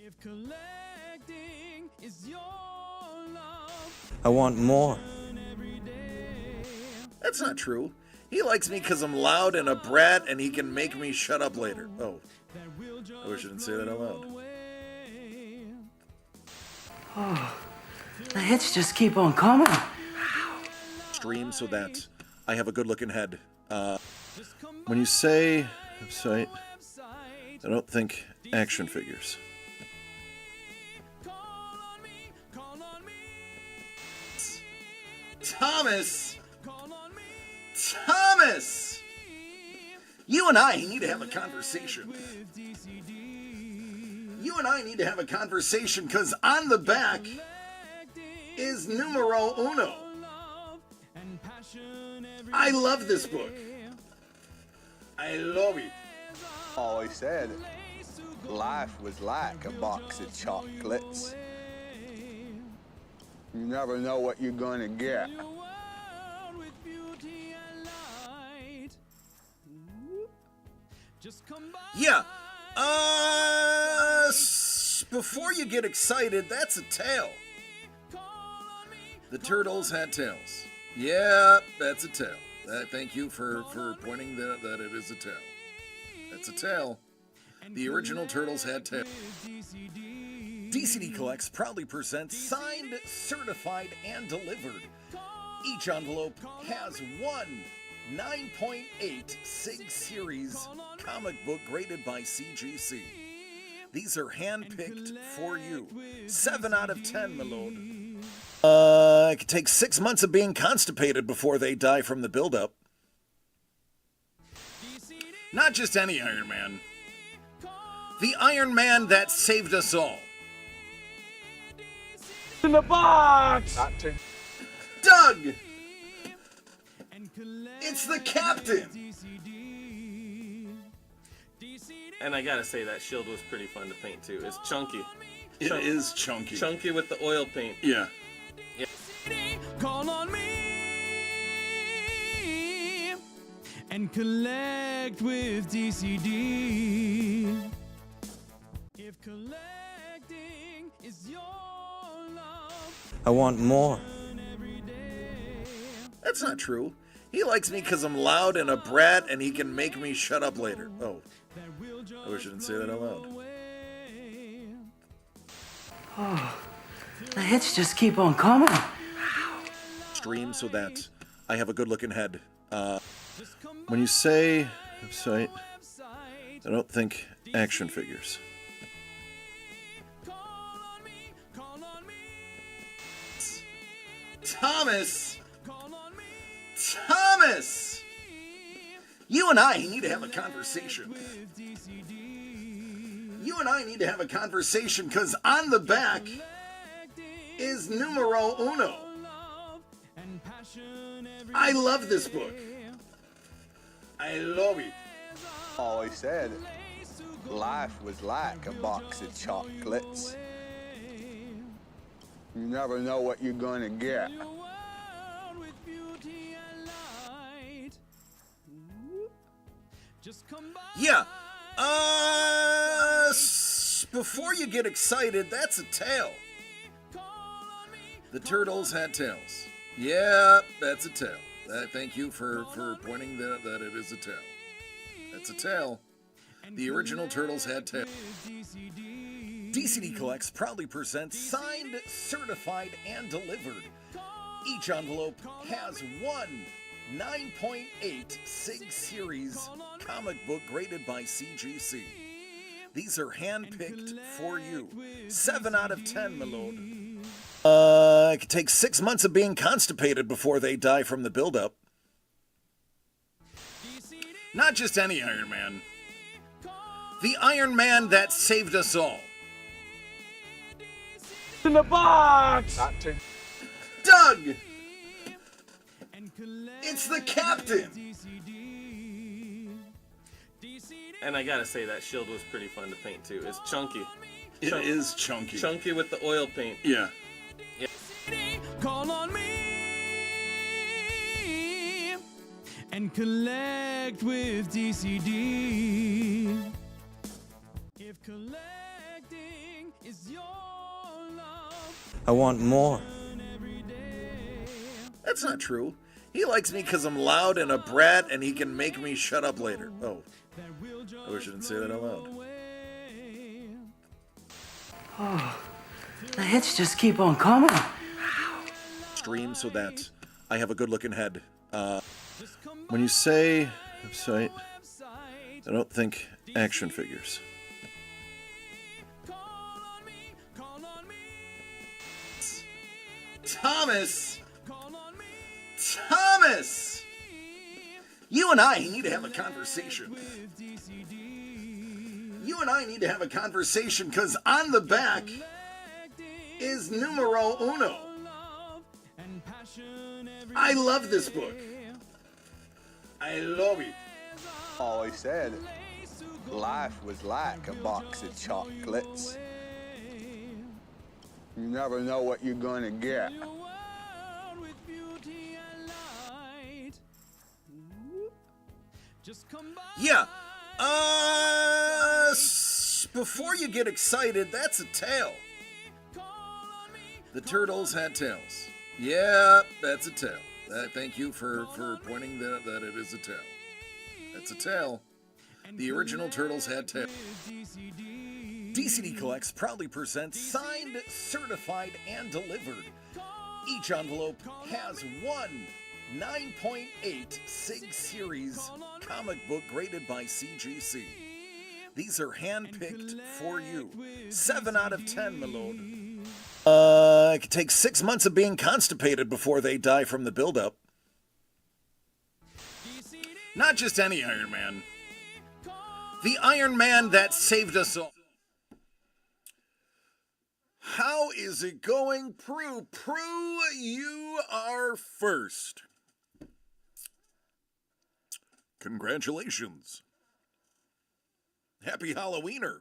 If collecting is your love, I want more. every day. That's not true. He likes me because I'm loud and a brat and he can make me shut up later. Oh, I wish I didn't say that out loud. The hits just keep on coming. Stream so that I have a good looking head. When you say website, I don't think action figures. Thomas! Thomas! You and I need to have a conversation. You and I need to have a conversation because on the back is numero uno. I love this book. I love it. Always said life was like a box of chocolates. You never know what you're gonna get. Yeah. Before you get excited, that's a tail. The turtles had tails. Yeah, that's a tail. Thank you for pointing that it is a tail. That's a tail. The original turtles had tails. DCD Collects proudly presents signed, certified, and delivered. Each envelope has one 9.8 SIG Series comic book graded by CGC. These are hand-picked for you. 7 out of 10, my lord. It could take 6 months of being constipated before they die from the buildup. Not just any Iron Man. The Iron Man that saved us all. In the box! Not too. Doug! It's the Captain! And I gotta say, that shield was pretty fun to paint too. It's chunky. It is chunky. Chunky with the oil paint. Yeah. Call on me and collect with DCD. If collecting is your love, I want more. every day. That's not true. He likes me because I'm loud and a brat and he can make me shut up later. Oh, I wish I didn't say that out loud. The hits just keep on coming. Stream so that I have a good looking head. When you say website, I don't think action figures. Thomas! Thomas! You and I need to have a conversation. You and I need to have a conversation because on the back is numero uno. I love this book. I love it. Always said life was like a box of chocolates. You never know what you're gonna get. Yeah. Before you get excited, that's a tail. The turtles had tails. Yeah, that's a tail. Thank you for pointing that it is a tail. That's a tail. The original turtles had tails. DCD Collects proudly presents signed, certified, and delivered. Each envelope has one 9.8 SIG Series comic book graded by CGC. These are hand-picked for you. 7 out of 10, my lord. It could take 6 months of being constipated before they die from the buildup. Not just any Iron Man. The Iron Man that saved us all. In the box! Not too. Doug! It's the Captain! And I gotta say, that shield was pretty fun to paint too. It's chunky. It is chunky. Chunky with the oil paint. Yeah. Call on me and collect with DCD. If collecting is your love I want more. every day. That's not true. He likes me because I'm loud and a brat and he can make me shut up later. Oh, That will just I wish I didn't say that out loud. away. The hits just keep on coming. Stream so that I have a good looking head. When you say website, I don't think action figures. Call on me, call on me, Thomas! call on me. Thomas! You and I need to have a conversation. With DCD. You and I need to have a conversation because on the back is numero uno. Love and passion every I love this book. I love it. Always said life was like a box of chocolates. You never know what you're gonna get. Your world with beauty and light. Just come by. Yeah. Before you get excited, that's a tail. The turtles had tails. Yeah, that's a tail. Thank you for pointing that it is a tail. That's a tail. The original turtles had tails. DCD Collects proudly presents signed, certified, and delivered. Each envelope has one 9.8 Sig Series comic book graded by CGC. These are hand-picked for you. 7 out of 10, my lord. It could take 6 months of being constipated before they die from the buildup. Not just any Iron Man. The Iron Man that saved us all. How is it going, Prue? Prue, you are first. Congratulations. Happy Halloweener.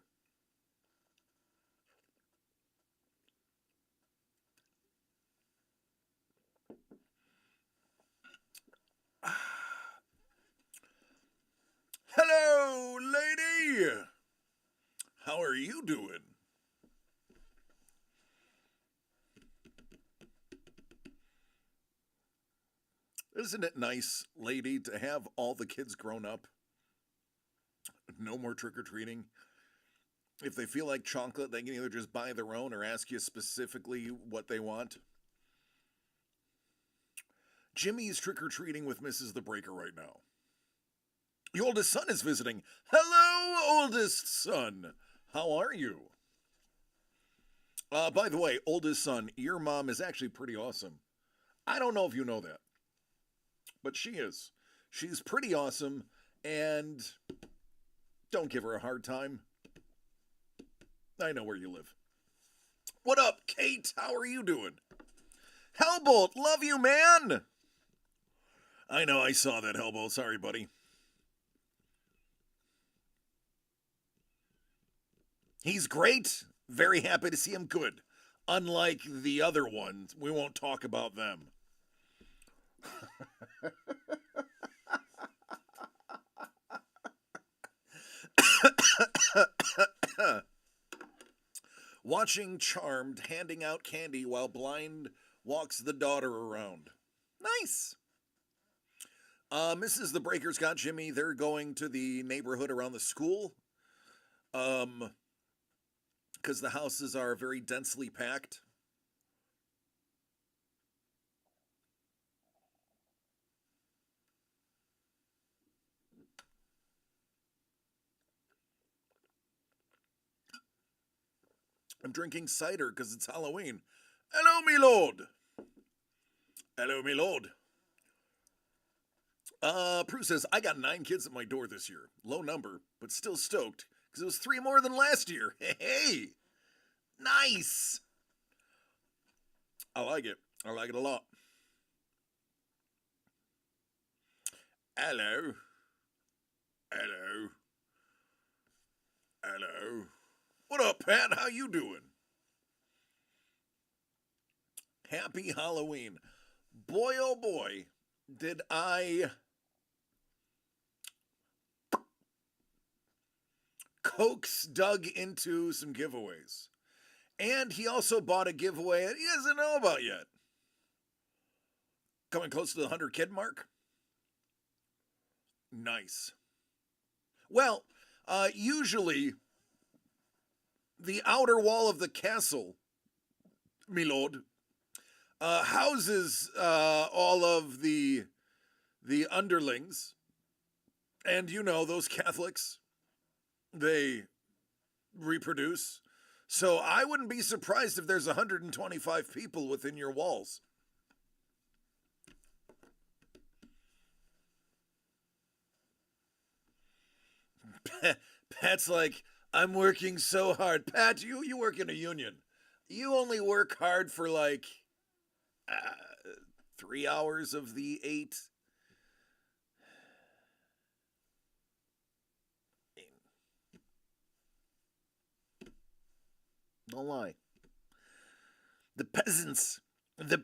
Hello, lady. How are you doing? Isn't it nice, lady, to have all the kids grown up? No more trick-or-treating. If they feel like chocolate, they can either just buy their own or ask you specifically what they want. Jimmy's trick-or-treating with Mrs. the Breaker right now. Your oldest son is visiting. Hello, oldest son. How are you? By the way, oldest son, your mom is actually pretty awesome. I don't know if you know that, but she is. She's pretty awesome, and don't give her a hard time. I know where you live. What up, Kate? How are you doing? Hellbolt, love you, man. I know, I saw that, Hellbolt. Sorry, buddy. He's great. Very happy to see him good. Unlike the other ones, we won't talk about them. Watching Charmed handing out candy while Blind walks the daughter around. Nice. Mrs. the Breaker's got Jimmy. They're going to the neighborhood around the school. Because the houses are very densely packed. I'm drinking cider because it's Halloween. Hello, me lord. Hello, me lord. Prue says, I got 9 kids at my door this year. Low number, but still stoked. Because it was 3 more than last year. Hey, nice. I like it. I like it a lot. Hello. Hello. Hello. What up, Pat? How you doing? Happy Halloween. Boy, oh boy, did I coax Doug into some giveaways. And he also bought a giveaway that he doesn't know about yet. Coming close to the 100 kid mark. Nice. Well, usually the outer wall of the castle, my lord, houses all of the underlings. And you know, those Catholics, they reproduce. So I wouldn't be surprised if there's 125 people within your walls. Pat's like, I'm working so hard. Pat, you work in a union. You only work hard for like 3 hours of the 8. Don't lie. The peasants, the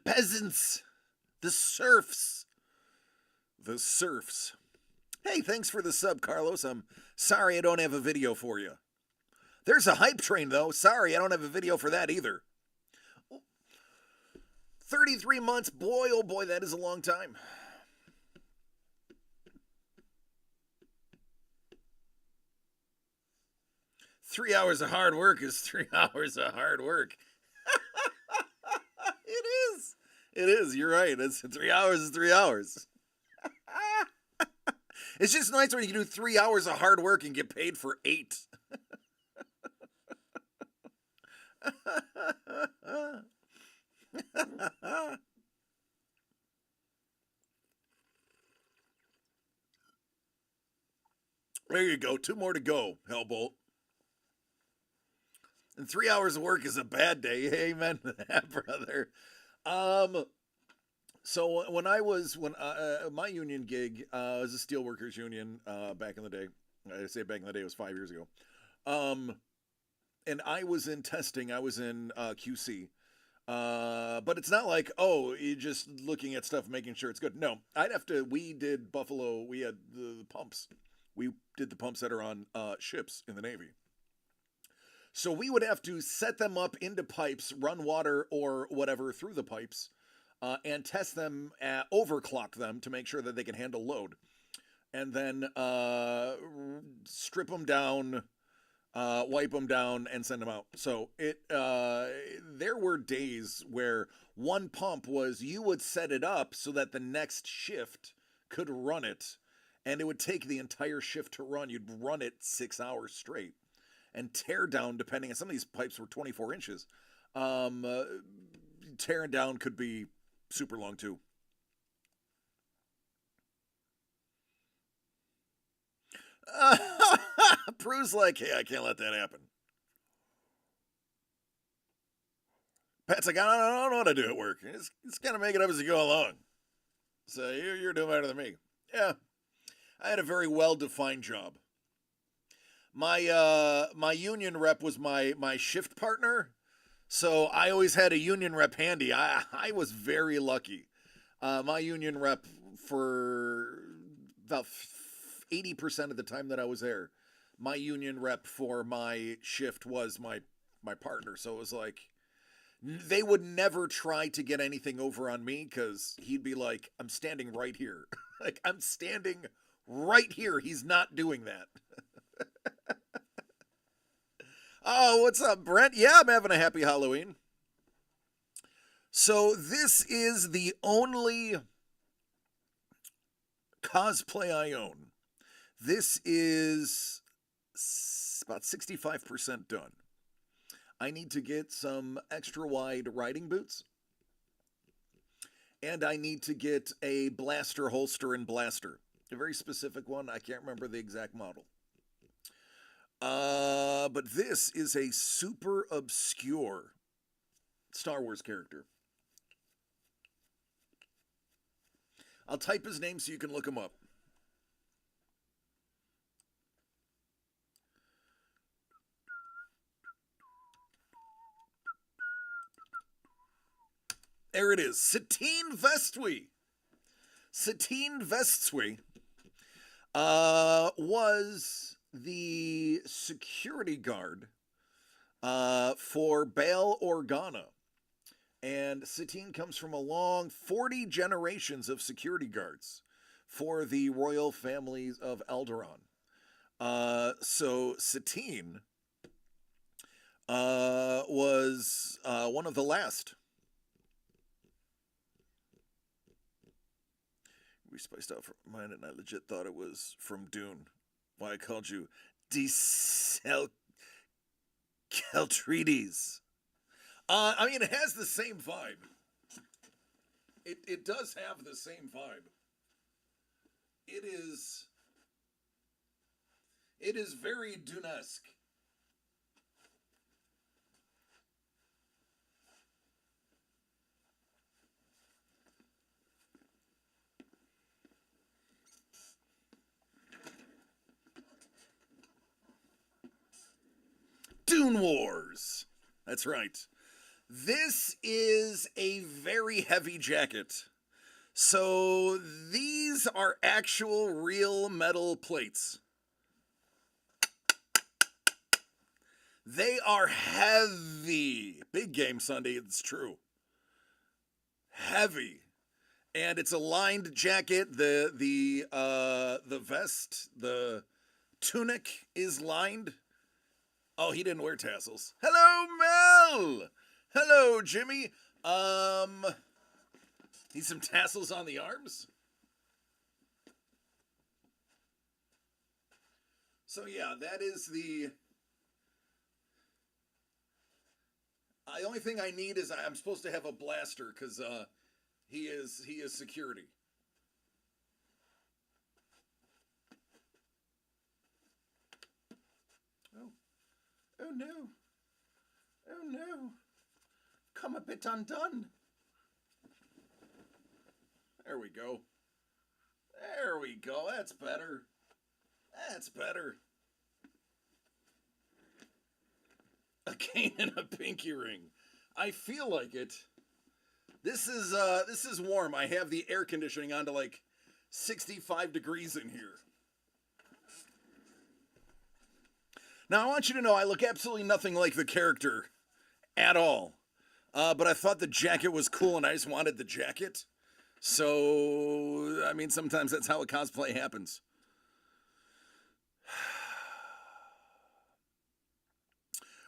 serfs. Hey, thanks for the sub, Carlos. I'm sorry I don't have a video for you. There's a hype train, though. Sorry, I don't have a video for that either. 33 months, boy, oh boy, that is a long time. Three hours of hard work is 3 hours of hard work. It is. You're right. It's 3 hours is 3 hours. It's just nice when you can do 3 hours of hard work and get paid for 8. There you go. 2 more to go, Hellbolt. And 3 hours of work is a bad day. Amen to that, brother. So when my union gig was a steelworkers union back in the day. I say back in the day, it was 5 years ago. And I was in testing. I was in QC. But it's not like, oh, you're just looking at stuff, making sure it's good. No, we did Buffalo. We had the pumps. We did the pumps that are on ships in the Navy. So we would have to set them up into pipes, run water or whatever through the pipes, and test them, overclock them to make sure that they can handle load. And then strip them down, wipe them down, and send them out. So there were days where one pump was, you would set it up so that the next shift could run it, and it would take the entire shift to run. You'd run it 6 hours straight. And tear down, depending on some of these pipes were 24 inches. Tearing down could be super long too. Prue's like, hey, I can't let that happen. Pat's like, I don't know how to do it work. It's kind of make it up as you go along. So you're doing better than me. Yeah, I had a very well-defined job. My union rep was my shift partner, so I always had a union rep handy. I was very lucky. My union rep, for about 80% of the time that I was there, my union rep for my shift was my partner. So it was like, they would never try to get anything over on me, because he'd be like, I'm standing right here. Like, I'm standing right here. He's not doing that. Oh, what's up, Brent? Yeah, I'm having a happy Halloween. So this is the only cosplay I own. This is about 65% done. I need to get some extra wide riding boots. And I need to get a blaster holster and blaster. A very specific one. I can't remember the exact model. But this is a super obscure Star Wars character. I'll type his name so you can look him up. There it is. Satine Vestwi. Satine Vestwi was the security guard for Bail Organa. And Satine comes from a long 40 generations of security guards for the royal families of Alderaan. So Satine was one of the last. We spiced out for mine, and I legit thought it was from Dune. Why I called you Caltrides. I mean, it has the same vibe. It does have the same vibe. It is very Dune-esque. Dune Wars. That's right. This is a very heavy jacket. So these are actual real metal plates. They are heavy. Big Game Sunday, it's true. Heavy. And it's a lined jacket. The vest, the tunic is lined. Oh, he didn't wear tassels. Hello, Mel. Hello, Jimmy. Need some tassels on the arms? So yeah, that is the only thing I need is I'm supposed to have a blaster because he is security. Oh no. Oh no. Come a bit undone. There we go. There we go. That's better. That's better. A cane and a pinky ring. I feel like it. This is warm. I have the air conditioning on to like 65 degrees in here. Now, I want you to know I look absolutely nothing like the character at all. But I thought the jacket was cool and I just wanted the jacket. So, I mean, sometimes that's how a cosplay happens.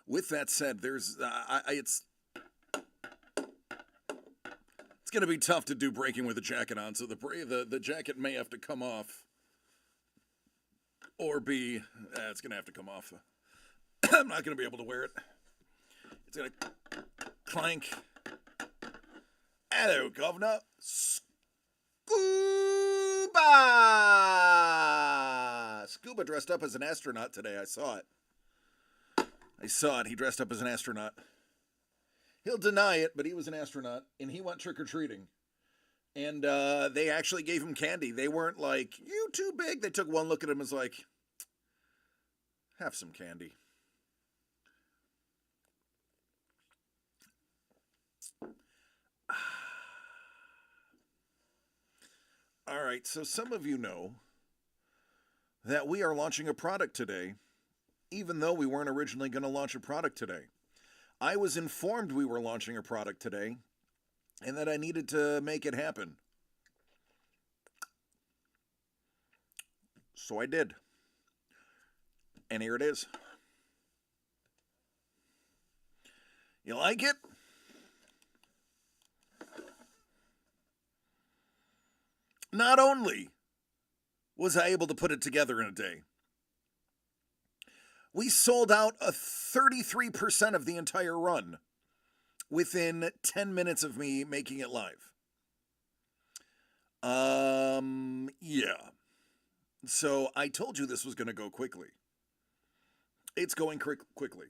With that said, there's, it's going to be tough to do breaking with a jacket on, so the jacket may have to come off. Or be, it's going to have to come off. I'm not going to be able to wear it. It's going to clank. Hello, Governor. Scuba! Scuba dressed up as an astronaut today. I saw it. He dressed up as an astronaut. He'll deny it, but he was an astronaut, and he went trick-or-treating. And they actually gave him candy. They weren't like, you too big. They took one look at him and was like, have some candy. All right, so some of you know that we are launching a product today, even though we weren't originally going to launch a product today. I was informed we were launching a product today, and that I needed to make it happen. So I did. And here it is. You like it? Not only was I able to put it together in a day, we sold out a 33% of the entire run within 10 minutes of me making it live. Yeah. So I told you this was going to go quickly. It's going quickly.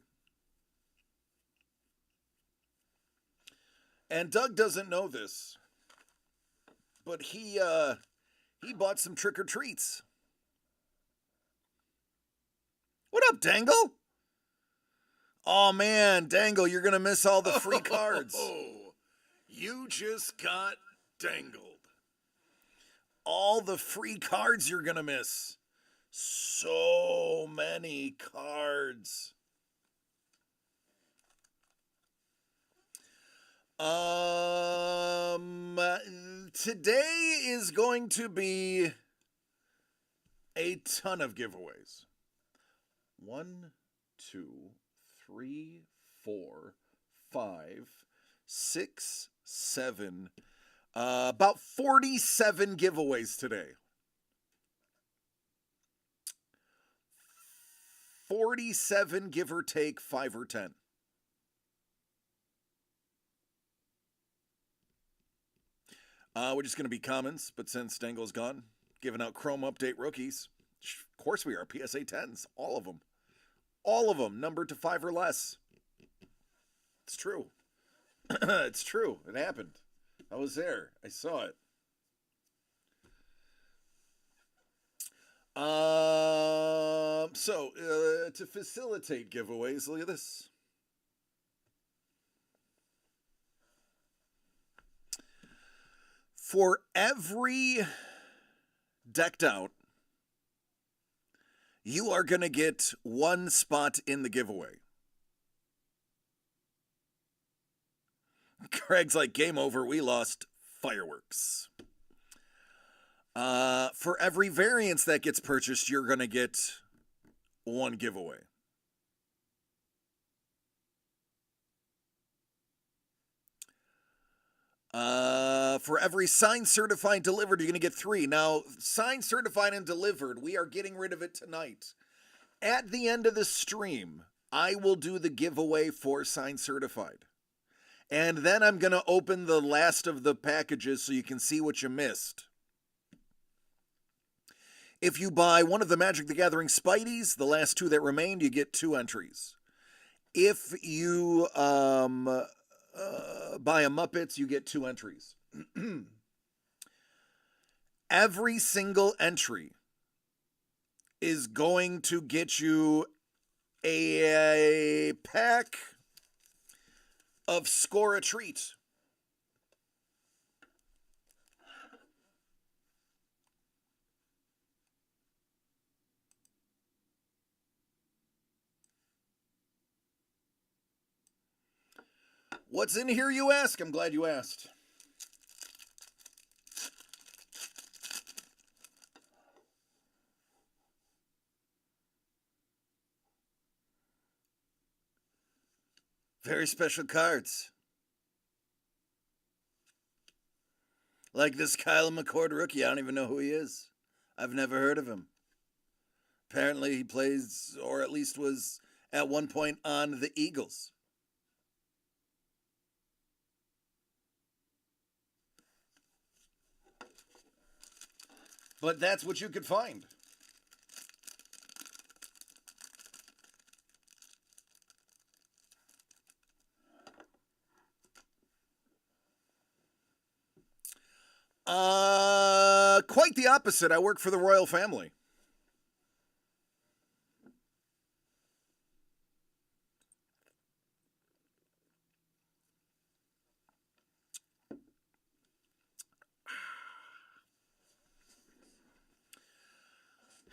And Doug doesn't know this, but he bought some trick-or-treats. What up, Dangle? Oh man, Dangle, you're gonna miss all the free cards. Oh, you just got dangled. All the free cards you're gonna miss. So many cards. Today is going to be a ton of giveaways. 1, 2, 3, 4, 5, 6, 7, about 47 giveaways today. 47, give or take 5 or 10. We're just going to be commons, but since Dangle's gone, giving out Chrome Update rookies. Of course we are. PSA 10s. All of them. All of them. Numbered to 5 or less. It's true. It's true. It happened. I was there. I saw it. To facilitate giveaways, look at this. For every decked out, you are going to get 1 spot in the giveaway. Craig's like, game over, we lost. Fireworks. For every variance that gets purchased, you're going to get 1 giveaway. For every signed, certified, delivered, you're going to get 3. Now, signed, certified, and delivered, we are getting rid of it tonight. At the end of the stream, I will do the giveaway for signed, certified. And then I'm going to open the last of the packages so you can see what you missed. If you buy one of the Magic the Gathering Spideys, the last 2 that remained, you get 2 entries. If you buy a Muppets, you get 2 entries. Every single entry is going to get you a pack of Score a Treat. What's in here, you ask? I'm glad you asked. Very special cards. Like this Kyle McCord rookie. I don't even know who he is. I've never heard of him. Apparently he plays, or at least was at one point on the Eagles. But that's what you could find. Quite the opposite. I work for the royal family.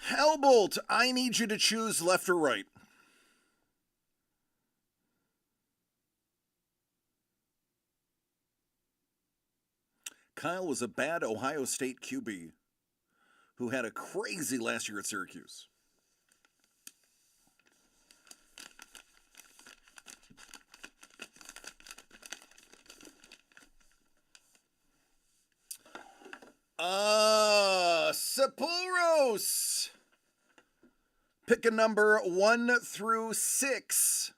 Hellbolt, I need you to choose left or right. Kyle was a bad Ohio State QB who had a crazy last year at Syracuse. Sapuros. Pick a number 1 through 6.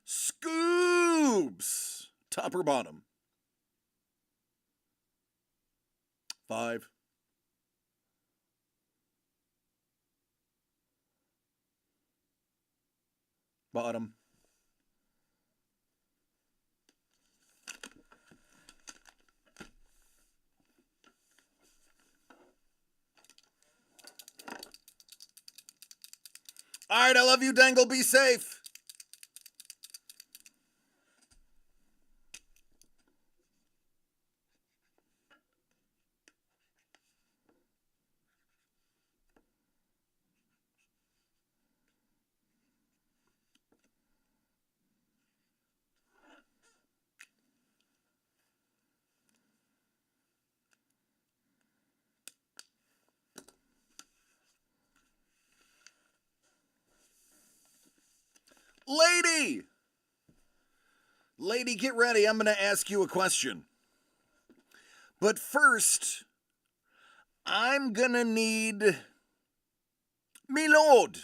Scoobs. Top or bottom? 5. Bottom. All right, I love you, Dangle. Be safe. Lady! Lady, get ready. I'm going to ask you a question. But first, I'm going to need... Me lord.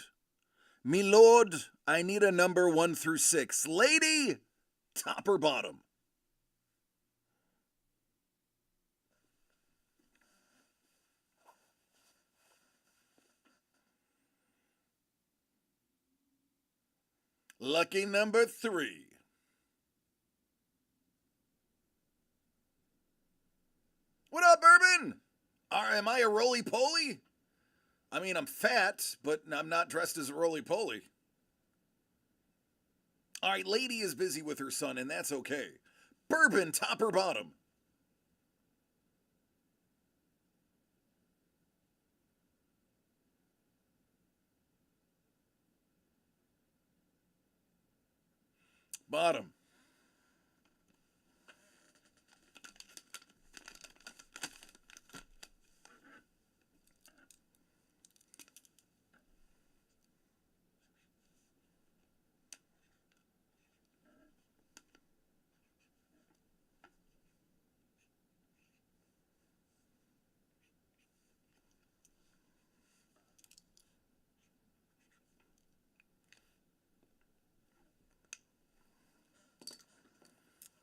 Me lord, I need a number 1 through 6. Lady, top or bottom? Lucky number 3. What up, Bourbon? Am I a roly-poly? I mean, I'm fat, but I'm not dressed as a roly-poly. All right, Lady is busy with her son, and that's okay. Bourbon, top or bottom? Bottom.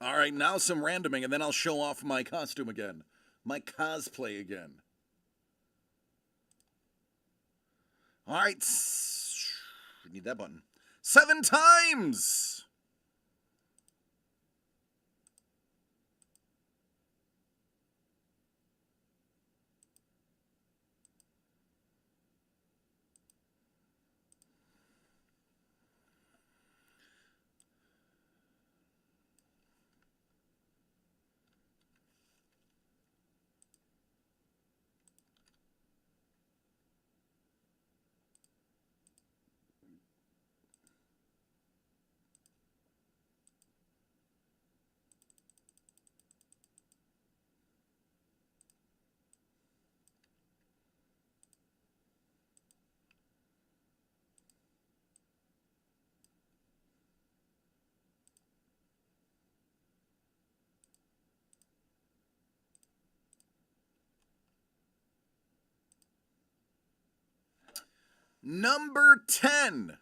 All right, now some randoming, and then I'll show off my costume again. My cosplay again. All right. We need that button. 7 times! Number 10,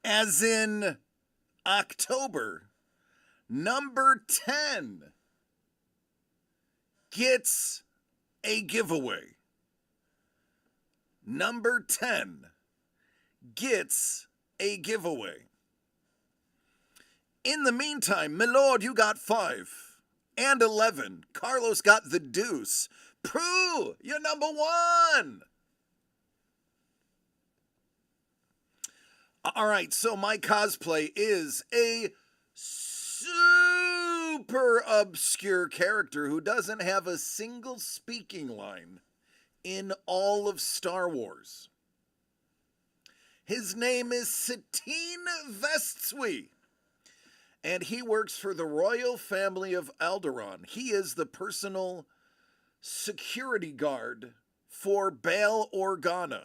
as in October, number 10 gets a giveaway. Number 10 gets a giveaway. In the meantime, my lord, you got 5 and 11. Carlos got the deuce. Prue, you're number 1. All right, so my cosplay is a super obscure character who doesn't have a single speaking line in all of Star Wars. His name is Satine Vestsui, and he works for the royal family of Alderaan. He is the personal security guard for Bail Organa.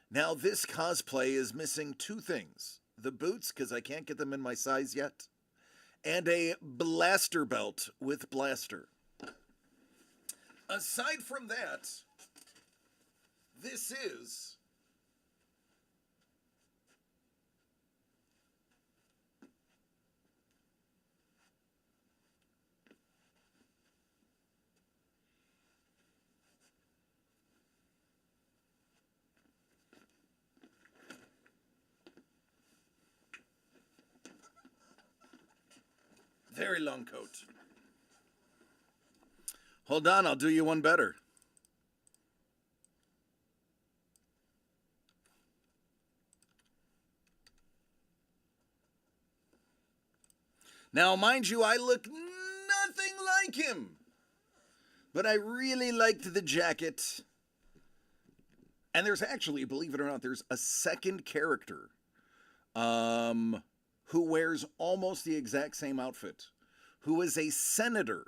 Now, this cosplay is missing 2 things. The boots, because I can't get them in my size yet, and a blaster belt with blaster. Aside from that, this is very long coat. Hold on, I'll do you one better. Now, mind you, I look nothing like him. But I really liked the jacket. And there's actually, believe it or not, there's a second character who wears almost the exact same outfit, who is a senator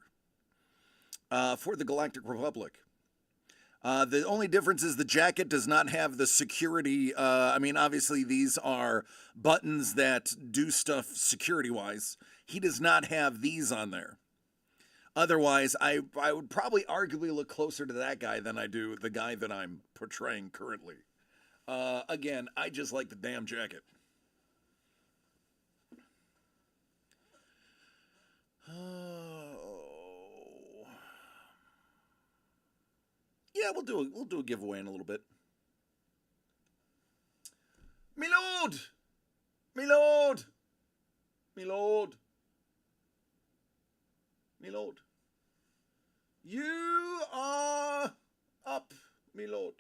for the Galactic Republic. The only difference is the jacket does not have the security. I mean, obviously, these are buttons that do stuff security-wise. He does not have these on there. Otherwise, I would probably arguably look closer to that guy than I do the guy that I'm portraying currently. Again, I just like the damn jacket. Yeah, we'll do a giveaway in a little bit. Me lord! Me lord! Me lord! Me lord. You are up, me lord.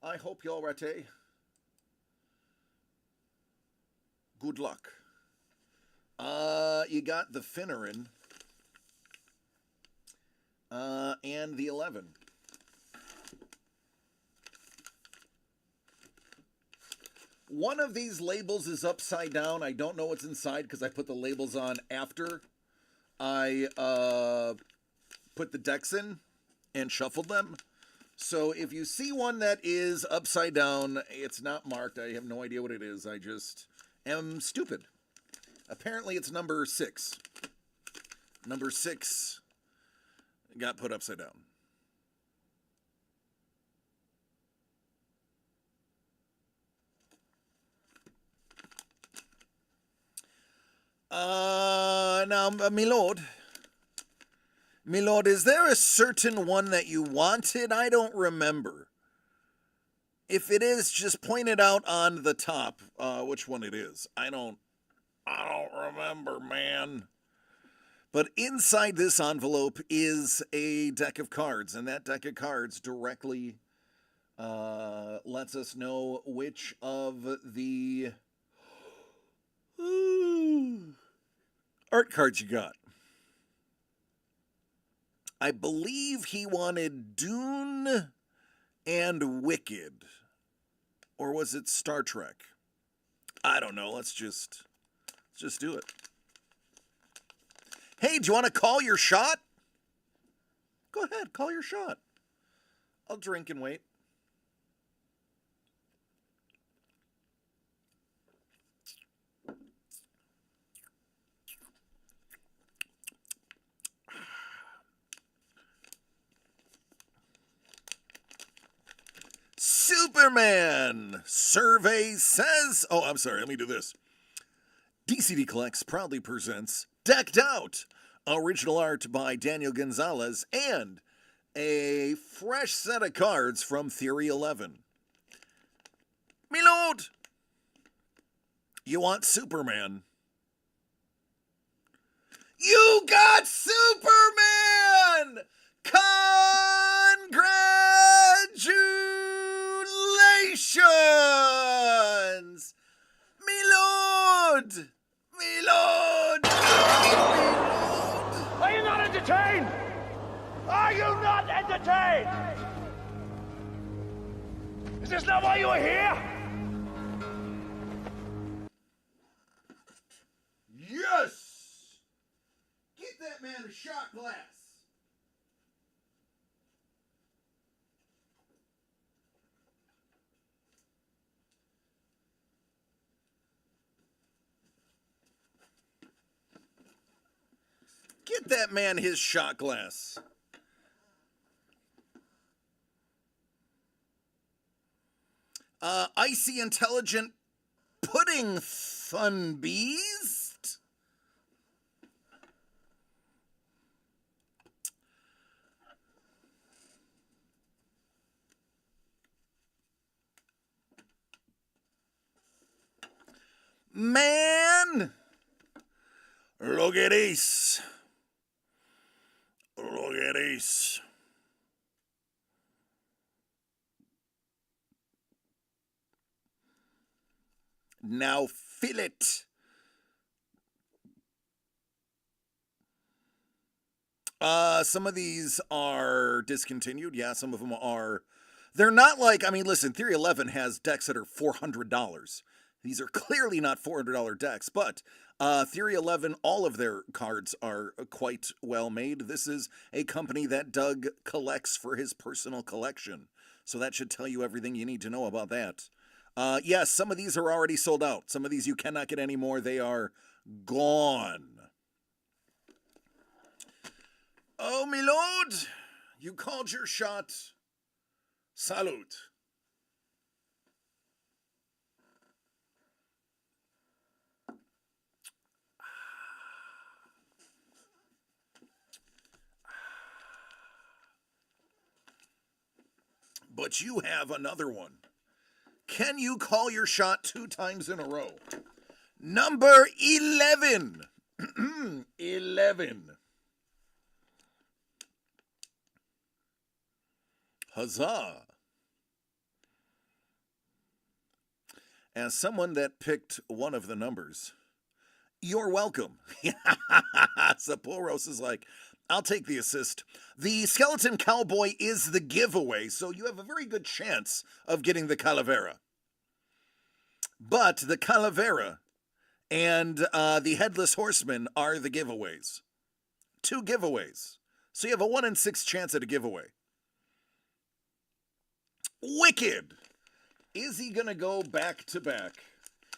I hope you're ready. Good luck. You got the Finneran. And the 11. One of these labels is upside down. I don't know what's inside because I put the labels on after I put the decks in and shuffled them. So if you see one that is upside down, it's not marked. I have no idea what it is. I just am stupid. Apparently it's number 6. Number 6 got put upside down. Now, my lord, is there a certain one that you wanted? I don't remember. If it is, just point it out on the top, which one it is. I don't remember, man. But inside this envelope is a deck of cards, and that deck of cards directly lets us know which of the art cards you got. I believe he wanted Dune and Wicked. Or was it Star Trek? I don't know. Let's just do it. Hey, do you want to call your shot? Go ahead, call your shot. I'll drink and wait. Superman survey says, oh, I'm sorry, let me do this. DCD Collects proudly presents Decked Out, original art by Daniel Gonzalez, and a fresh set of cards from Theory 11. Me lord, you want Superman? You got Superman! Congratulations! Me lord! Me lord! Are you not entertained? Are you not entertained? Is this not why you are here? Yes! Get that man a shot glass. Get that man his shot glass. Icy Intelligent Pudding Fun Beast. Man, look at this. Look at this. Now fill it. Some of these are discontinued. Yeah, some of them are. They're not like, I mean, listen, Theory 11 has decks that are $400. These are clearly not $400 decks, but Theory 11, all of their cards are quite well made. This is a company that Doug collects for his personal collection, so that should tell you everything you need to know about that. Yes, some of these are already sold out. Some of these you cannot get anymore. They are gone. Oh, my lord, you called your shot. Salute. But you have another one. Can you call your shot 2 times in a row? Number 11. 11. Huzzah. As someone that picked one of the numbers, you're welcome. Saporos is like, I'll take the assist. The Skeleton Cowboy is the giveaway, so you have a very good chance of getting the Calavera. But the Calavera and the Headless Horseman are the giveaways. 2 giveaways. So you have a 1 in 6 chance at a giveaway. Wicked! Is he going to go back to back?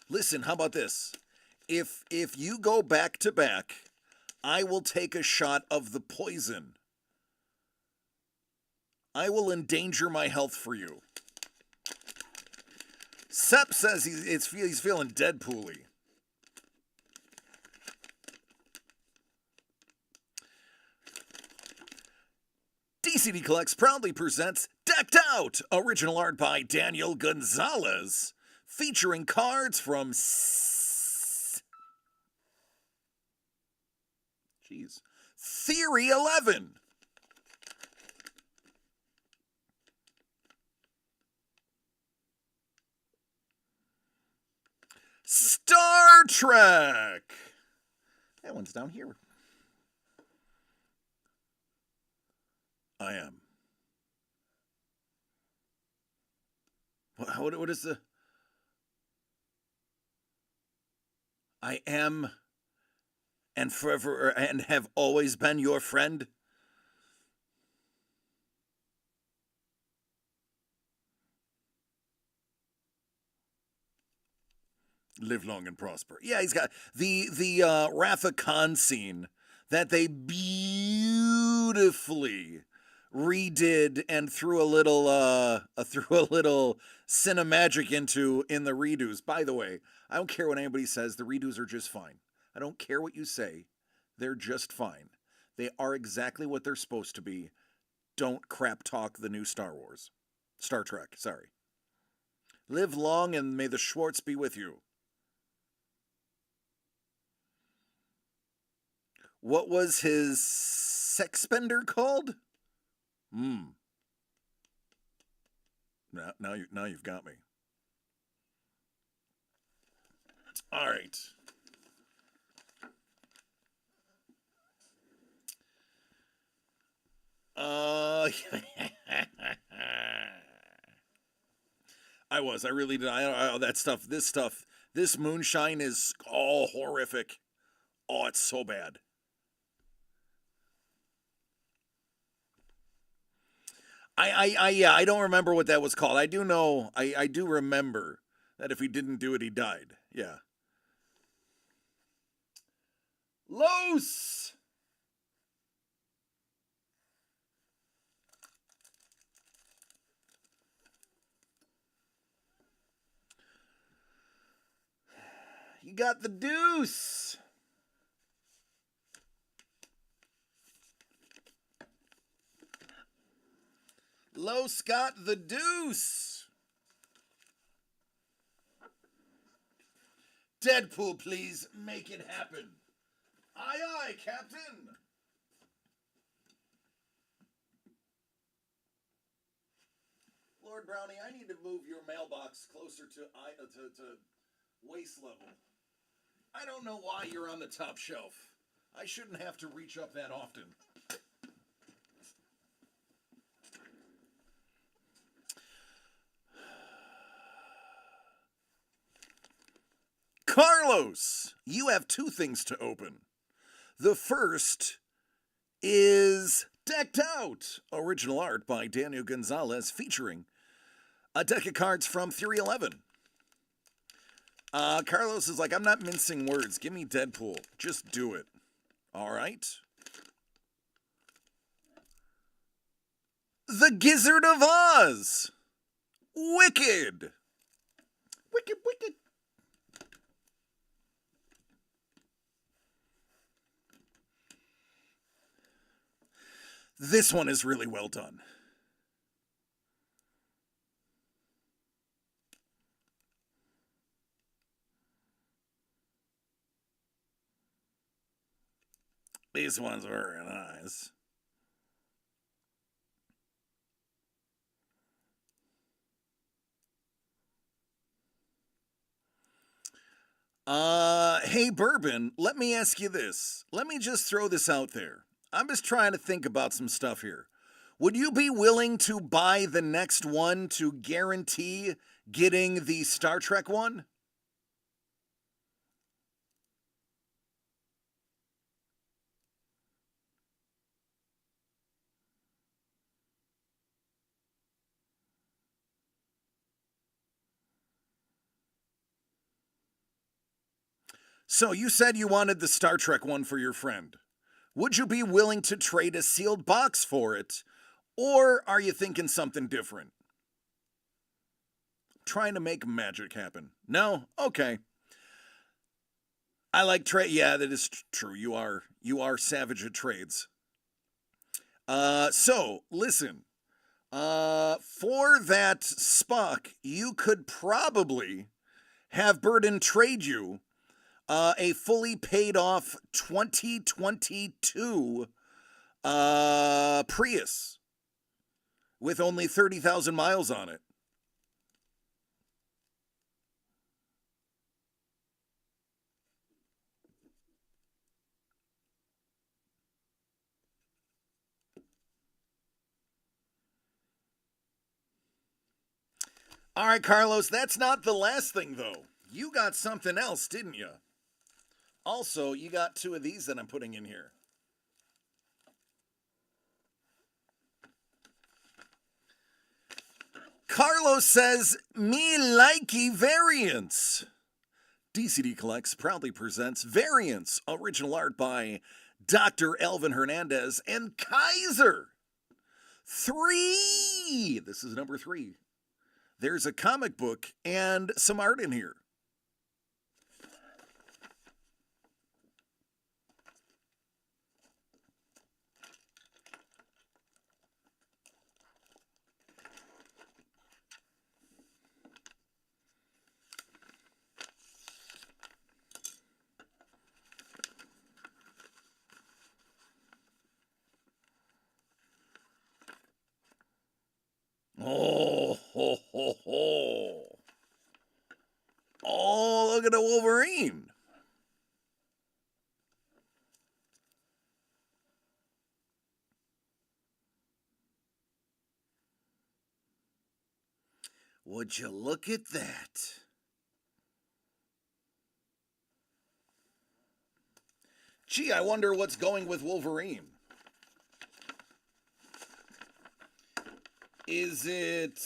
Listen, how about this? If you go back to back, I will take a shot of the poison. I will endanger my health for you. Sepp says he's feeling Deadpool-y. DCD Collects proudly presents Decked Out, original art by Daniel Gonzalez, featuring cards from Theory 11. Star Trek. That one's down here. I am. What is the... I am and forever and have always been your friend. Live long and prosper. Yeah, he's got the Wrath of Khan scene that they beautifully redid and threw a little cinemagic into in the redos. By the way, I don't care what anybody says, the redos are just fine. I don't care what you say. They're just fine. They are exactly what they're supposed to be. Don't crap talk the new Star Trek, sorry. Live long and may the Schwartz be with you. What was his sexpender called? Now you've got me. All right. I really did. This moonshine is all horrific. Oh, it's so bad. I don't remember what that was called. I do know, I do remember that if he didn't do it, he died. Yeah. Los! You got the deuce. Los got the deuce. Deadpool, please make it happen. Aye, aye, Captain. Lord Brownie, I need to move your mailbox closer to waist level. I don't know why you're on the top shelf. I shouldn't have to reach up that often. Carlos, you have two things to open. The first is Decked Out, original art by Daniel Gonzalez, featuring a deck of cards from Theory 11. Carlos is like, I'm not mincing words. Give me Deadpool. Just do it. All right. The Gizzard of Oz. Wicked. Wicked, wicked. This one is really well done. These ones are very nice. Hey, Bourbon, let me ask you this. Let me just throw this out there. I'm just trying to think about some stuff here. Would you be willing to buy the next one to guarantee getting the Star Trek one? So you said you wanted the Star Trek one for your friend. Would you be willing to trade a sealed box for it? Or are you thinking something different? Trying to make magic happen. No? Okay. I like trade. Yeah, that is true. You are savage at trades. So listen. For that Spock, you could probably have Burden trade you a fully paid off 2022 Prius with only 30,000 miles on it. All right, Carlos, that's not the last thing, though. You got something else, didn't you? Also, you got two of these that I'm putting in here. Carlos says, me likey variants. DCD Collects proudly presents Variants, original art by Dr. Elvin Hernandez and Kaiser. 3. This is number 3. There's a comic book and some art in here. Oh, ho, ho, ho. Oh, look at the Wolverine. Would you look at that? Gee, I wonder what's going with Wolverine. Is it...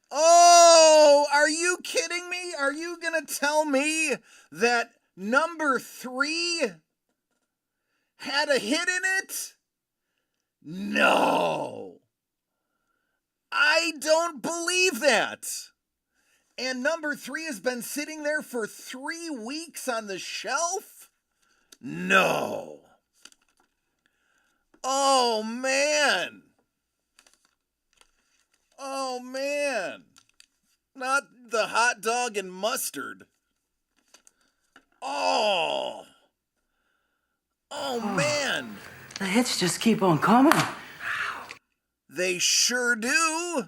Oh, are you kidding me? Are you gonna tell me that number 3 had a hit in it? No. I don't believe that. And number 3 has been sitting there for 3 weeks on the shelf? No. Oh, man. Oh, man. Not the hot dog and mustard. Oh. Oh, man. The hits just keep on coming. They sure do.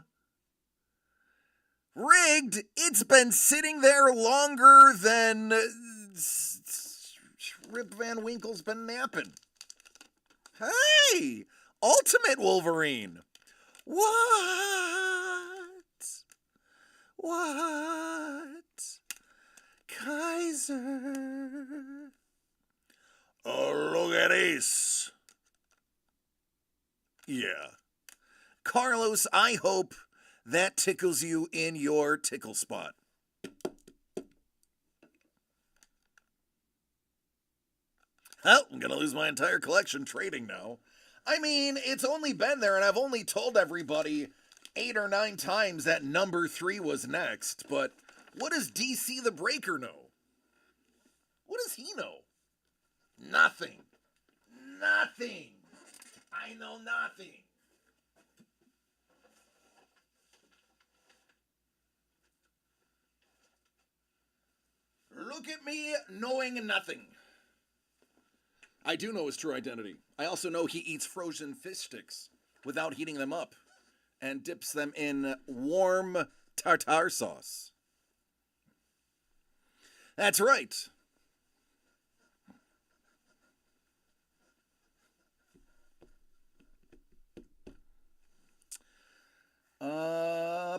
Rigged, it's been sitting there longer than Rip Van Winkle's been napping. Hey, Ultimate Wolverine. What? Kaiser. Oh, look at this. Yeah. Carlos, I hope that tickles you in your tickle spot. Oh, I'm going to lose my entire collection trading now. I mean, it's only been there, and I've only told everybody 8 or 9 times that number 3 was next, but what does DC the Breaker know? What does he know? Nothing. Nothing. I know nothing. Look at me knowing nothing. I do know his true identity. I also know he eats frozen fish sticks without heating them up and dips them in warm tartar sauce. That's right.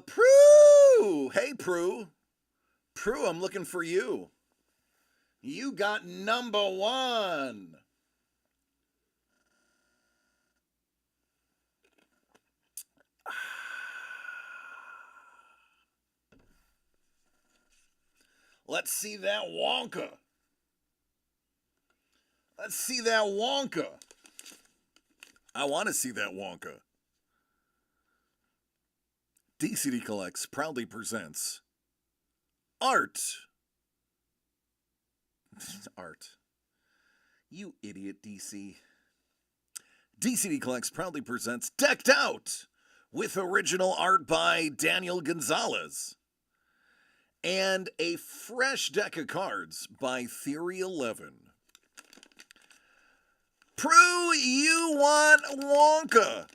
Prue! Hey, Prue. Prue, I'm looking for you. You got number 1. Let's see that Wonka. Let's see that Wonka. I want to see that Wonka. DCD Collects proudly presents Art. Art. You idiot, DC. DCD Collects proudly presents Decked Out with original art by Daniel Gonzalez and a fresh deck of cards by Theory 11. Prue, you want Wonka.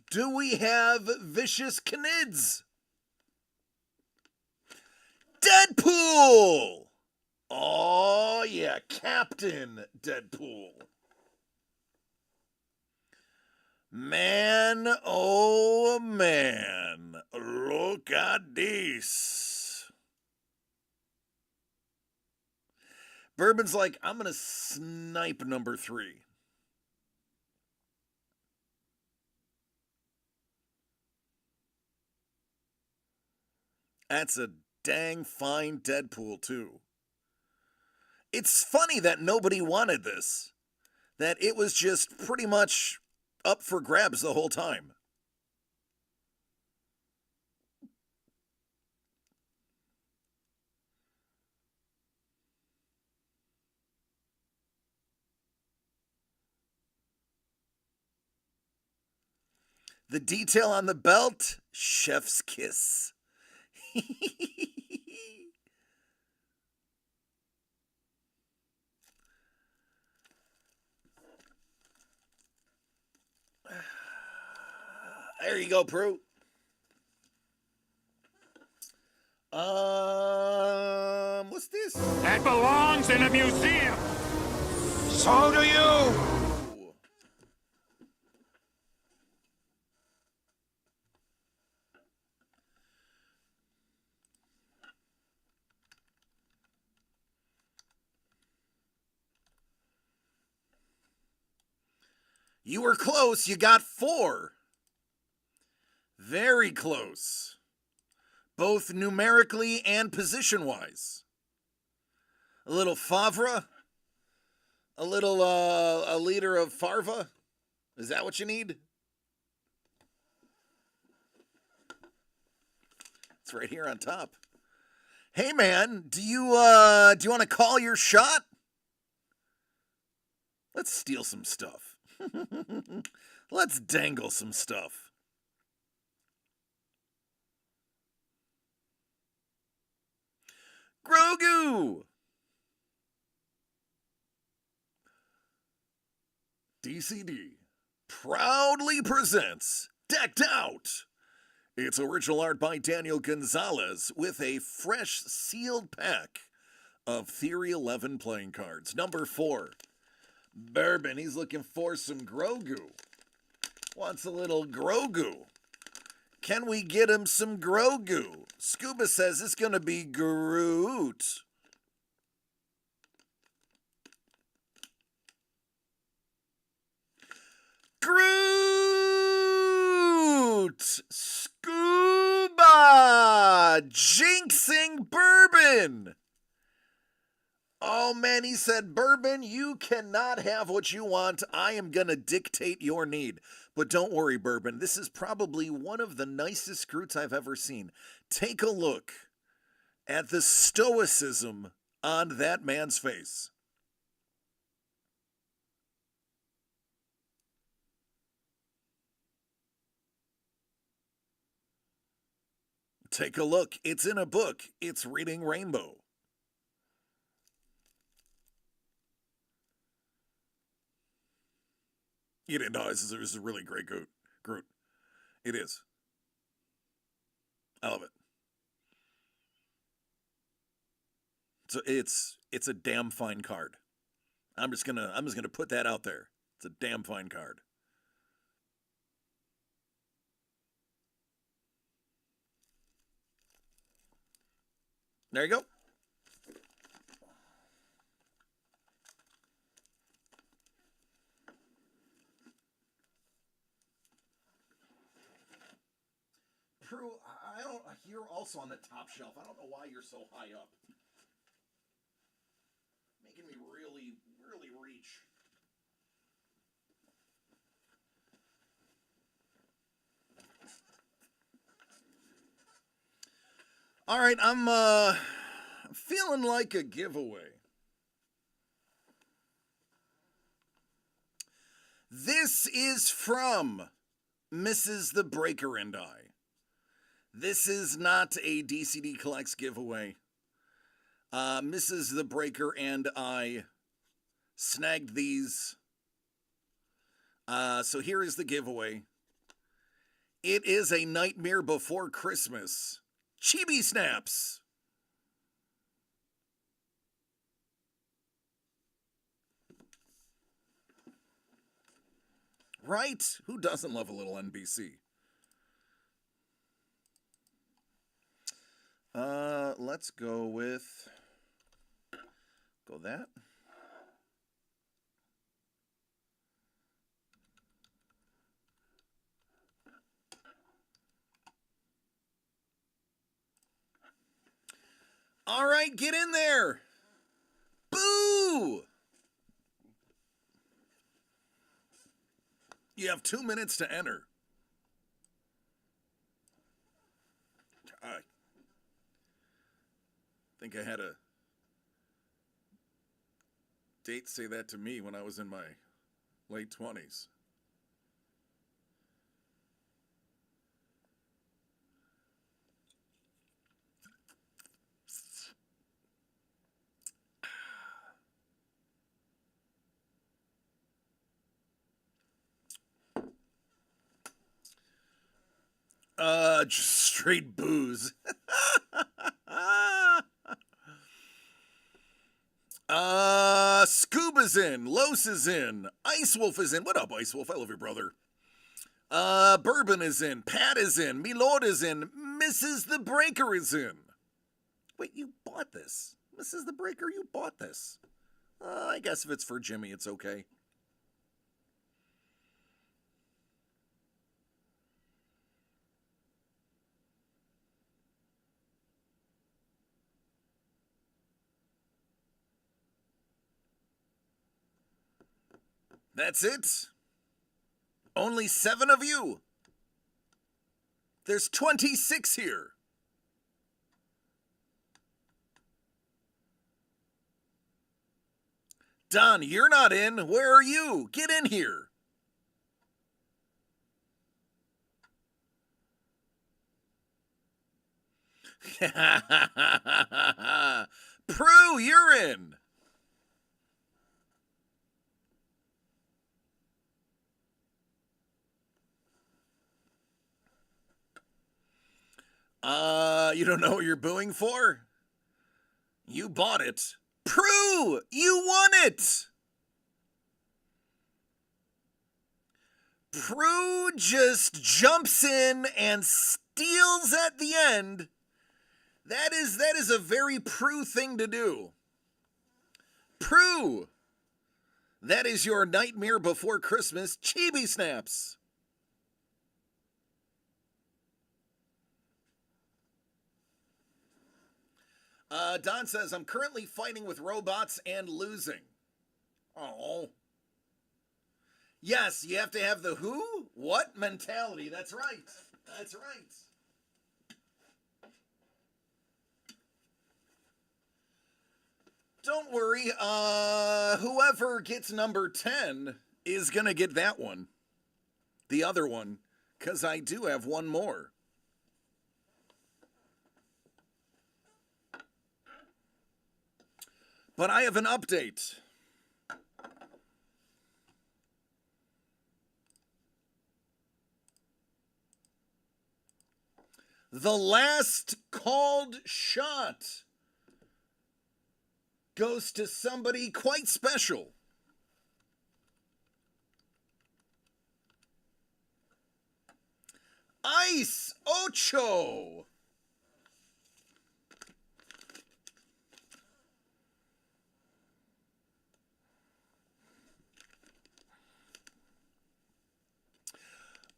Do we have Vicious Knids? Deadpool! Oh, yeah, Captain Deadpool. Man, oh man, look at this. Bourbon's like, I'm going to snipe number 3. That's a dang fine Deadpool, too. It's funny that nobody wanted this. That it was just pretty much up for grabs the whole time. The detail on the belt, chef's kiss. There you go, Prue. What's this? That belongs in a museum. So do you. You were close. You got 4. Very close. Both numerically and position-wise. A little Favre. A little, a liter of Farva. Is that what you need? It's right here on top. Hey, man, do you want to call your shot? Let's steal some stuff. Let's dangle some stuff. Grogu! DCD proudly presents Decked Out. It's original art by Daniel Gonzalez with a fresh sealed pack of Theory 11 playing cards. Number 4. Bourbon, he's looking for some Grogu. wants a little Grogu. Can we get him some Grogu? Scuba says it's going to be Groot. Groot! Scuba! Jinxing Bourbon! Oh man, he said, Bourbon, you cannot have what you want. I am going to dictate your need. But don't worry, Bourbon. This is probably one of the nicest Groots I've ever seen. Take a look at the stoicism on that man's face. Take a look. It's in a book. It's Reading Rainbow. You didn't know this is a really great Groot. It is. I love it. So it's a damn fine card. I'm just gonna put that out there. It's a damn fine card. There you go. Prue, you're also on the top shelf. I don't know why you're so high up. Making me really, really reach. All right, I'm feeling like a giveaway. This is from Mrs. the Breaker and I. This is not a DCD Collects giveaway. Mrs. the Breaker and I snagged these. So here is the giveaway. It is a Nightmare Before Christmas. Chibi Snaps. Right? Who doesn't love a little NBC? Let's go with, that. All right, get in there. Boo! You have 2 minutes to enter. I think I had a date say that to me when I was in my late 20s. Just straight booze. Scuba's in, Los is in, Ice Wolf is in. What up, Ice Wolf? I love your brother. Bourbon is in, Pat is in, Milord is in, Mrs. the Breaker is in. Wait, you bought this? Mrs. the Breaker, you bought this. I guess if it's for Jimmy, it's okay. That's it. Only 7 of you. There's 26 here. Don, you're not in. Where are you? Get in here. Prue, you're in. You don't know what you're booing for? You bought it. Prue, you won it. Prue just jumps in and steals at the end. That is a very Prue thing to do. Prue, that is your Nightmare Before Christmas chibi snaps. Don says, I'm currently fighting with robots and losing. Oh. Yes, you have to have the who, what mentality. That's right. That's right. Don't worry. Whoever gets number 10 is going to get that one. The other one. Because I do have one more. But I have an update. The last called shot goes to somebody quite special. Ice Ocho.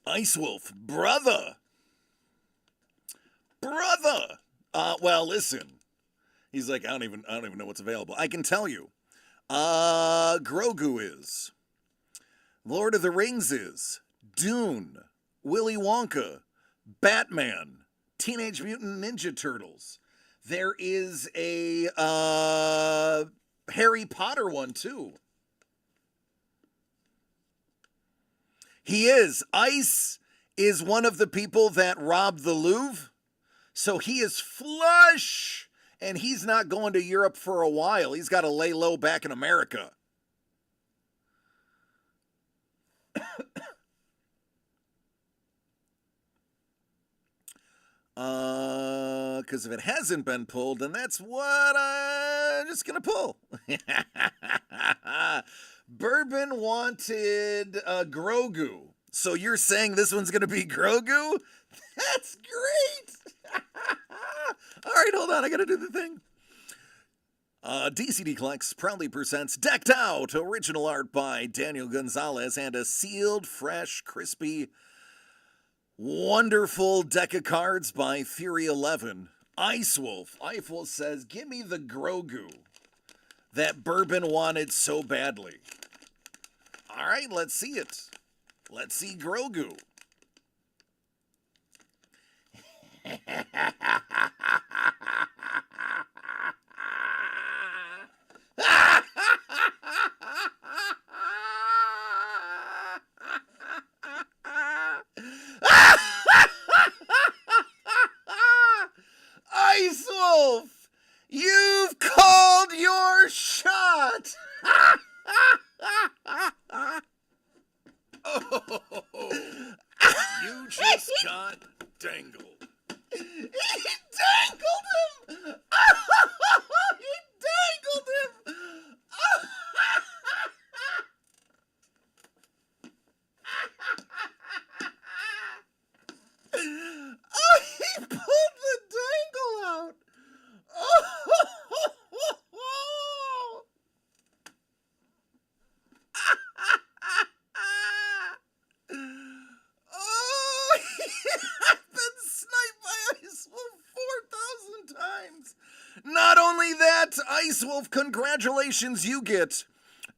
Ice Wolf, brother. Well, listen. He's like, I don't even know what's available. I can tell you. Grogu is. Lord of the Rings is. Dune. Willy Wonka. Batman. Teenage Mutant Ninja Turtles. There is a Harry Potter one too. He is. Ice is one of the people that robbed the Louvre. So he is flush. And he's not going to Europe for a while. He's got to lay low back in America. Because if it hasn't been pulled, then that's what I'm just going to pull. Bourbon wanted Grogu. So you're saying this one's going to be Grogu? That's great. All right, hold on. I got to do the thing. DCD Collects proudly presents Decked Out, original art by Daniel Gonzalez, and a sealed, fresh, crispy, wonderful deck of cards by Fury 11. Ice Wolf. Ice Wolf says, give me the Grogu that Bourbon wanted so badly. All right, let's see it. Let's see Grogu. Ice Wolf, you've called your shot. Oh, you just got dangled. He dangled him! He dangled him! Oh, he pulled the dangle out! Oh, I've been sniped by Ice Wolf 4,000 times. Not only that, Ice Wolf, congratulations, you get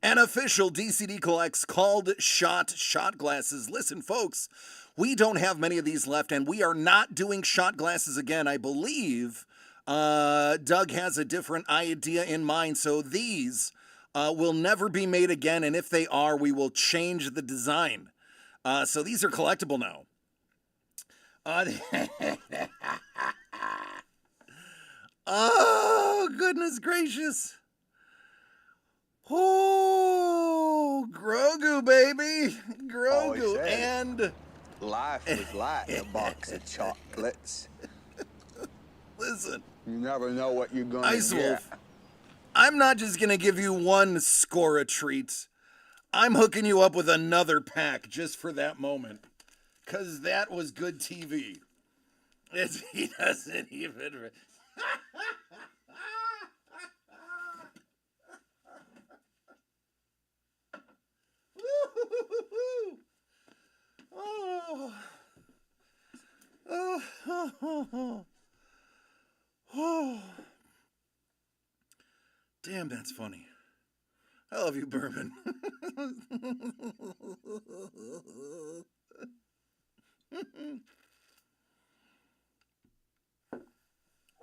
an official DCD Collects called shot glasses. Listen, folks, we don't have many of these left, and we are not doing shot glasses again. I believe Doug has a different idea in mind, so these will never be made again, and if they are, we will change the design. So these are collectible now. Oh, goodness gracious. Oh, Grogu, baby. Grogu. said And life was like a box of chocolates. listen, You never know what you're going to Ice get. Wolf, I'm not just going to give you one score a treat. I'm hooking you up with another pack just for that moment. Because that was good TV. He doesn't even... Oh. Oh. Oh. Oh. Damn, that's funny. I love you, Bourbon.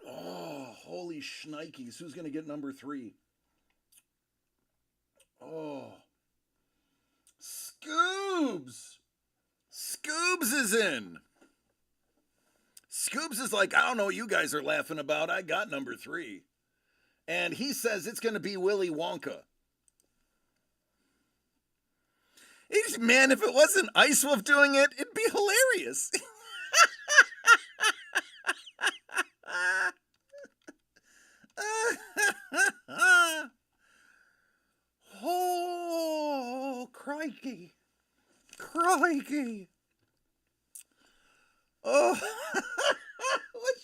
Oh, holy shnikes. Who's going to get number 3? Oh. Scoobs! Scoobs is in. Scoobs is like, I don't know what you guys are laughing about. I got number 3. And he says it's going to be Willy Wonka. Man, if it wasn't Ice Wolf doing it, it'd be hilarious. Oh, crikey. Crikey. Oh. Which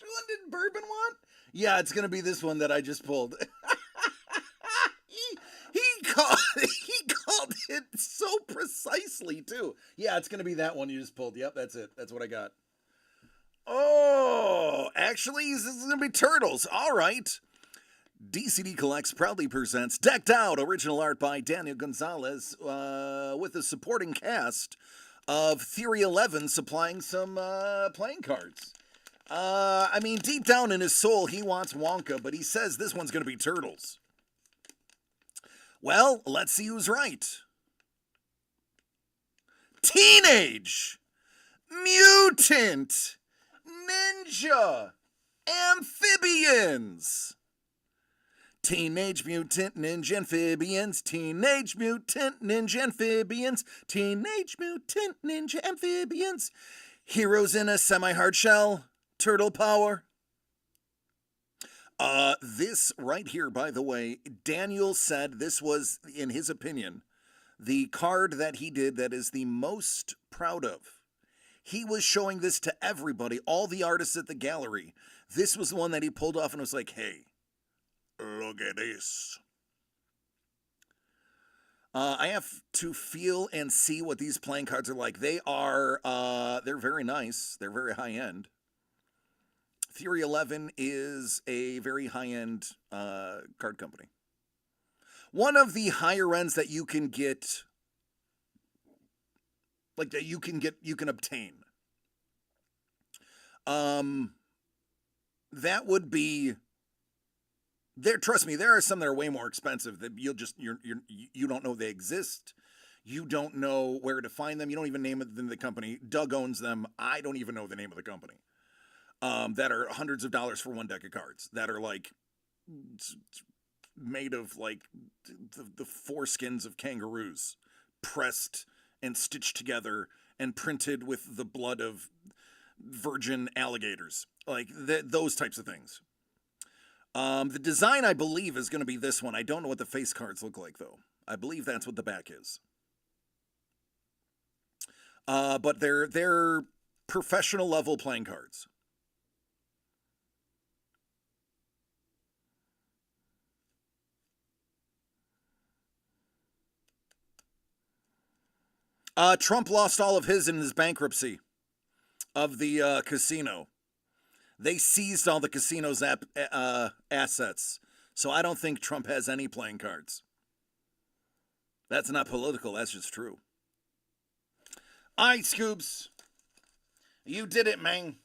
one did Bourbon want? Yeah, it's going to be this one that I just pulled. He called it so precisely, too. Yeah, it's going to be that one you just pulled. Yep, that's it. That's what I got. Oh, actually, this is going to be Turtles. All right. DCD Collects proudly presents Decked Out, original art by Daniel Gonzalez, with a supporting cast of Theory 11 supplying some playing cards. I mean, deep down in his soul, he wants Wonka, but he says this one's going to be Turtles. Well, let's see who's right. Teenage Mutant Ninja Amphibians. Teenage Mutant Ninja Amphibians. Teenage Mutant Ninja Amphibians. Teenage Mutant Ninja Amphibians. Heroes in a semi-hard shell. Turtle power. This right here, by the way, Daniel said this was, in his opinion, the card that he did that is the most proud of. He was showing this to everybody, all the artists at the gallery. This was the one that he pulled off and was like, hey, look at this. I have to feel and see what these playing cards are like. They are, they're very nice. They're very high-end. Theory 11 is a very high-end card company. One of the higher ends that you can get, like that you can obtain. That would be there. Trust me, there are some that are way more expensive that you don't know they exist. You don't know where to find them. You don't even name the company. Doug owns them. I don't even know the name of the company. That are hundreds of dollars for one deck of cards that are like made of like the foreskins of kangaroos pressed and stitched together and printed with the blood of virgin alligators, like those types of things. The design, I believe, is going to be this one. I don't know what the face cards look like, though. I believe that's what the back is. But they're professional level playing cards. Trump lost all of his in his bankruptcy of the casino. They seized all the casino's assets. So I don't think Trump has any playing cards. That's not political. That's just true. All right, Scoobs. You did it, man.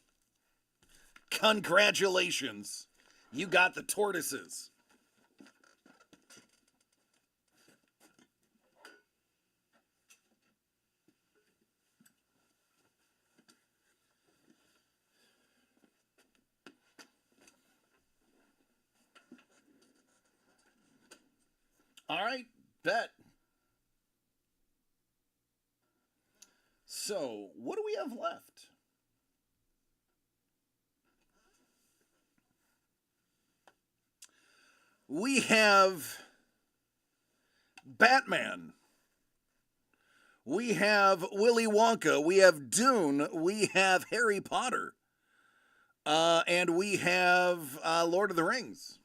Congratulations. You got the tortoises. All right, bet. So, what do we have left? We have Batman We have Willy Wonka. We have Dune. We have Harry Potter. And we have Lord of the Rings.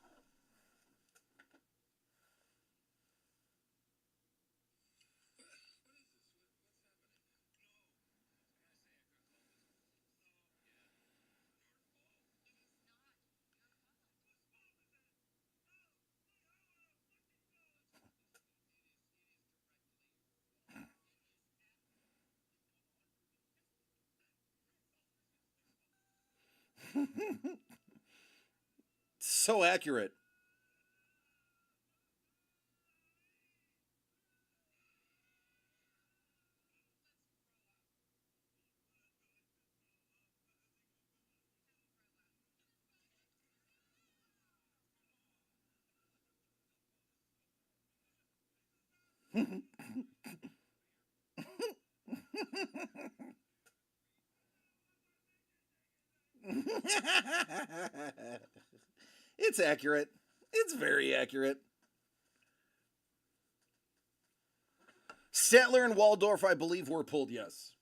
So accurate. It's accurate. It's very accurate. Statler and Waldorf, I believe, were pulled, yes.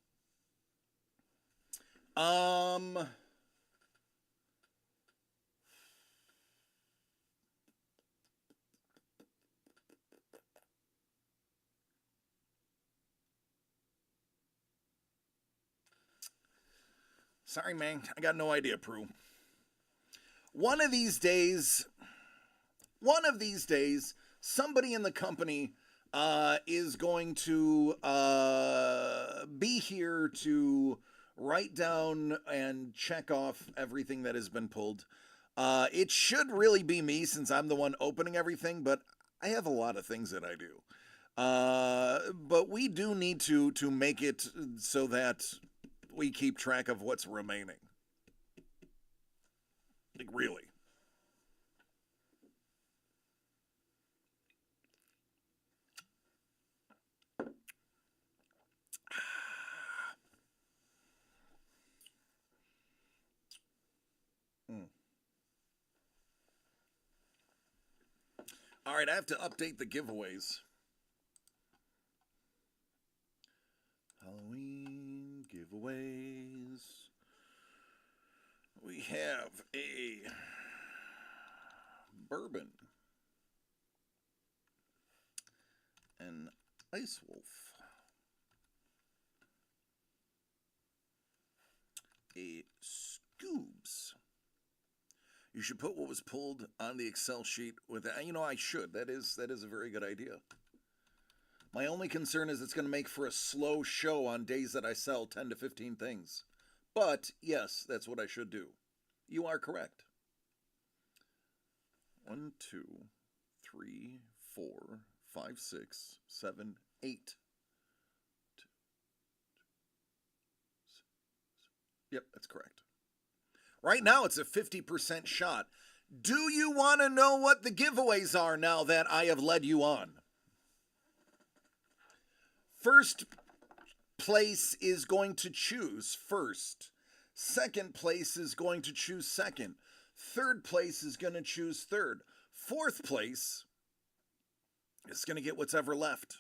Sorry, man. I got no idea, Prue. One of these days, somebody in the company is going to be here to write down and check off everything that has been pulled. It should really be me since I'm the one opening everything, but I have a lot of things that I do. But we do need to make it so that we keep track of what's remaining. Like, really. All right, I have to update the giveaways. Halloween giveaways. We have a bourbon, an Ice Wolf, a Scoobs. You should put what was pulled on the Excel sheet with that. You know, I should. That is a very good idea. My only concern is it's going to make for a slow show on days that I sell 10 to 15 things. But, yes, that's what I should do. You are correct. 1, 2, 3, 4, 5, 6, 7, 8. Yep, that's correct. Right now, it's a 50% shot. Do you want to know what the giveaways are now that I have led you on? First place is going to choose first. Second place is going to choose second. Third place is going to choose third. Fourth place is going to get what's ever left.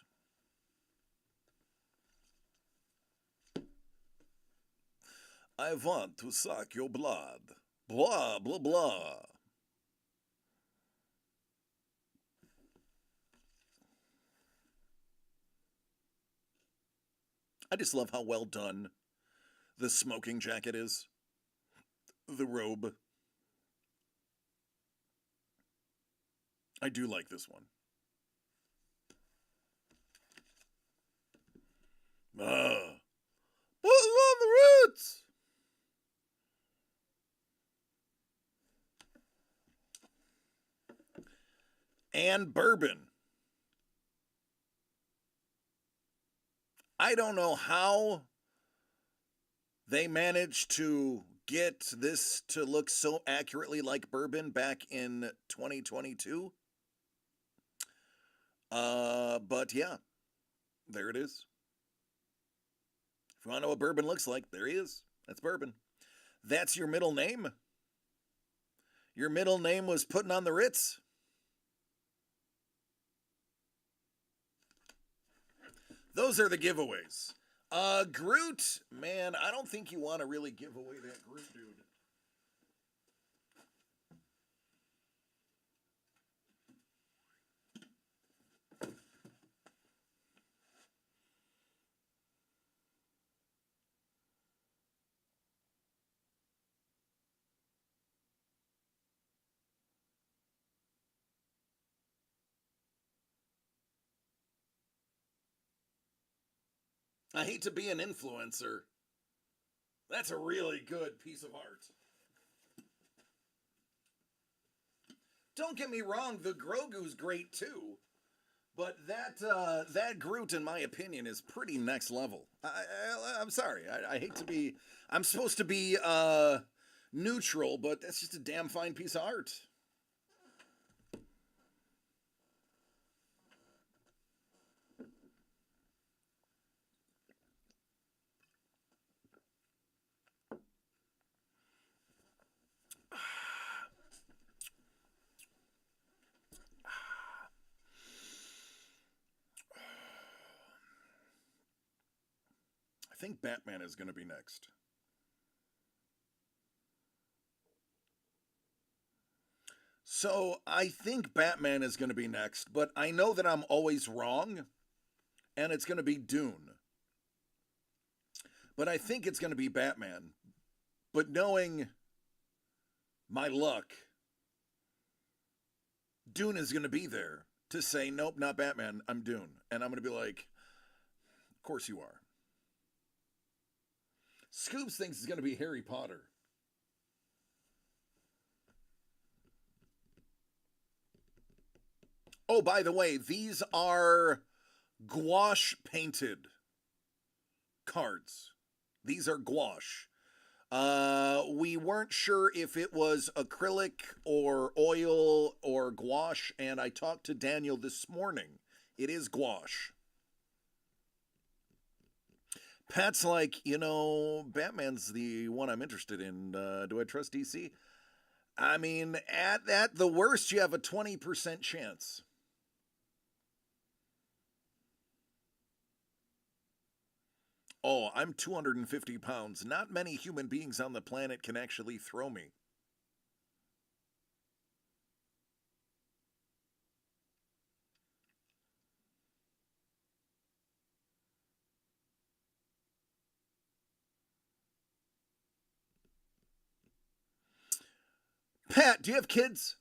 I want to suck your blood. Blah, blah, blah. I just love how well done the smoking jacket is. The robe. I do like this one. Put on the roots! And bourbon. I don't know how they managed to get this to look so accurately like bourbon back in 2022. But yeah, there it is. If you want to know what bourbon looks like, there he is. That's bourbon. That's your middle name? Your middle name was putting on the Ritz? Those are the giveaways. Groot, man, I don't think you want to really give away that Groot dude. I hate to be an influencer. That's a really good piece of art. Don't get me wrong, the Grogu's great too, but that Groot, in my opinion, is pretty next level. I'm sorry, I hate to be. I'm supposed to be neutral, but that's just a damn fine piece of art. I think Batman is going to be next. So I think Batman is going to be next, but I know that I'm always wrong, and it's going to be Dune. But I think it's going to be Batman. But knowing my luck, Dune is going to be there to say, nope, not Batman, I'm Dune. And I'm going to be like, of course you are. Scoops thinks it's going to be Harry Potter. Oh, by the way, these are gouache painted cards. These are gouache. We weren't sure if it was acrylic or oil or gouache, and I talked to Daniel this morning. It is gouache. Pat's like, Batman's the one I'm interested in. Do I trust DC? I mean, at the worst, you have a 20% chance. Oh, I'm 250 pounds. Not many human beings on the planet can actually throw me. Pat, do you have kids?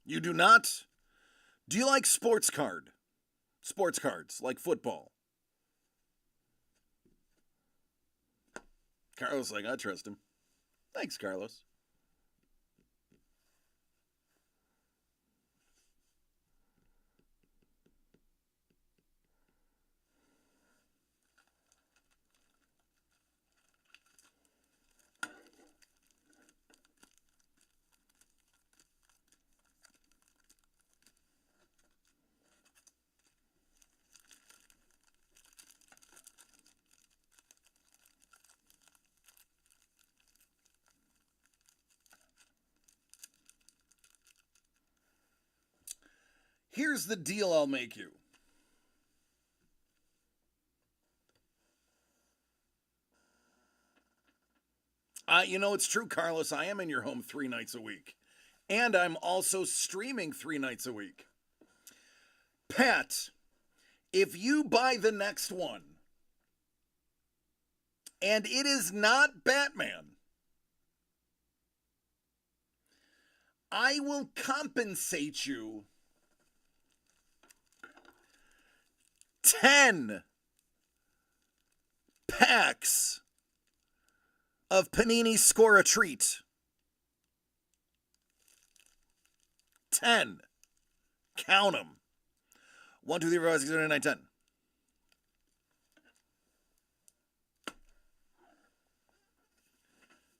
You do not? Do you like sports cards, like football? Carlos like, I trust him. Thanks, Carlos. Here's the deal I'll make you. It's true, Carlos. I am in your home 3 nights a week. And I'm also streaming 3 nights a week. Pat, if you buy the next one, and it is not Batman, I will compensate you 10 packs of Panini Score a Treat. 10. Count them. 1, 2, 3, 4, 5, 6, 7, 8, 9, 10.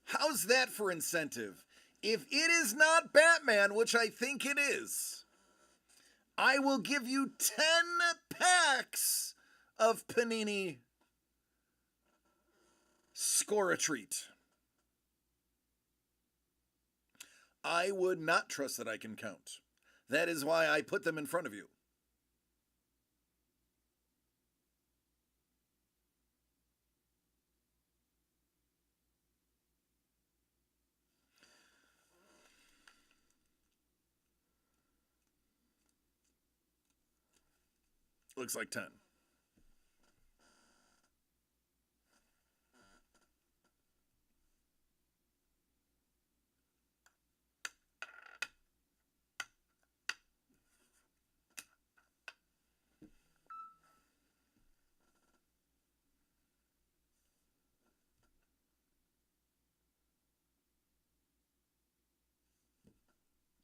How's that for incentive? If it is not Batman, which I think it is, I will give you 10 packs of Panini Score a Treat. I would not trust that I can count. That is why I put them in front of you. Looks like 10.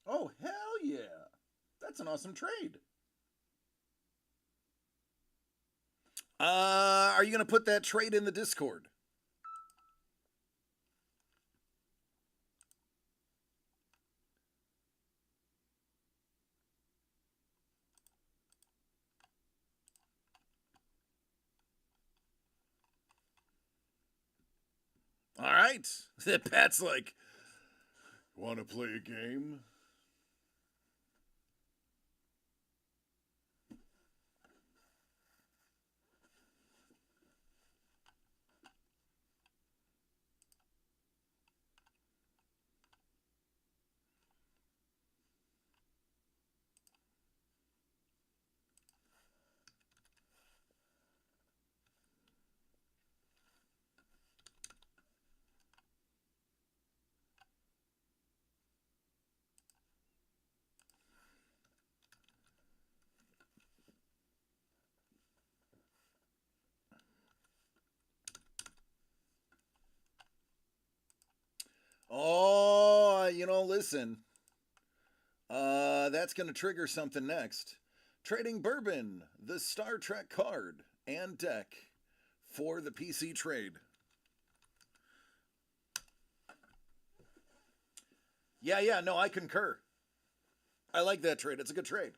Oh, hell yeah. That's an awesome trade. Are you going to put that trade in the Discord? All right. Pat's like, want to play a game? Oh, listen. That's going to trigger something next. Trading Bourbon, the Star Trek card and deck for the PC trade. Yeah, no, I concur. I like that trade. It's a good trade.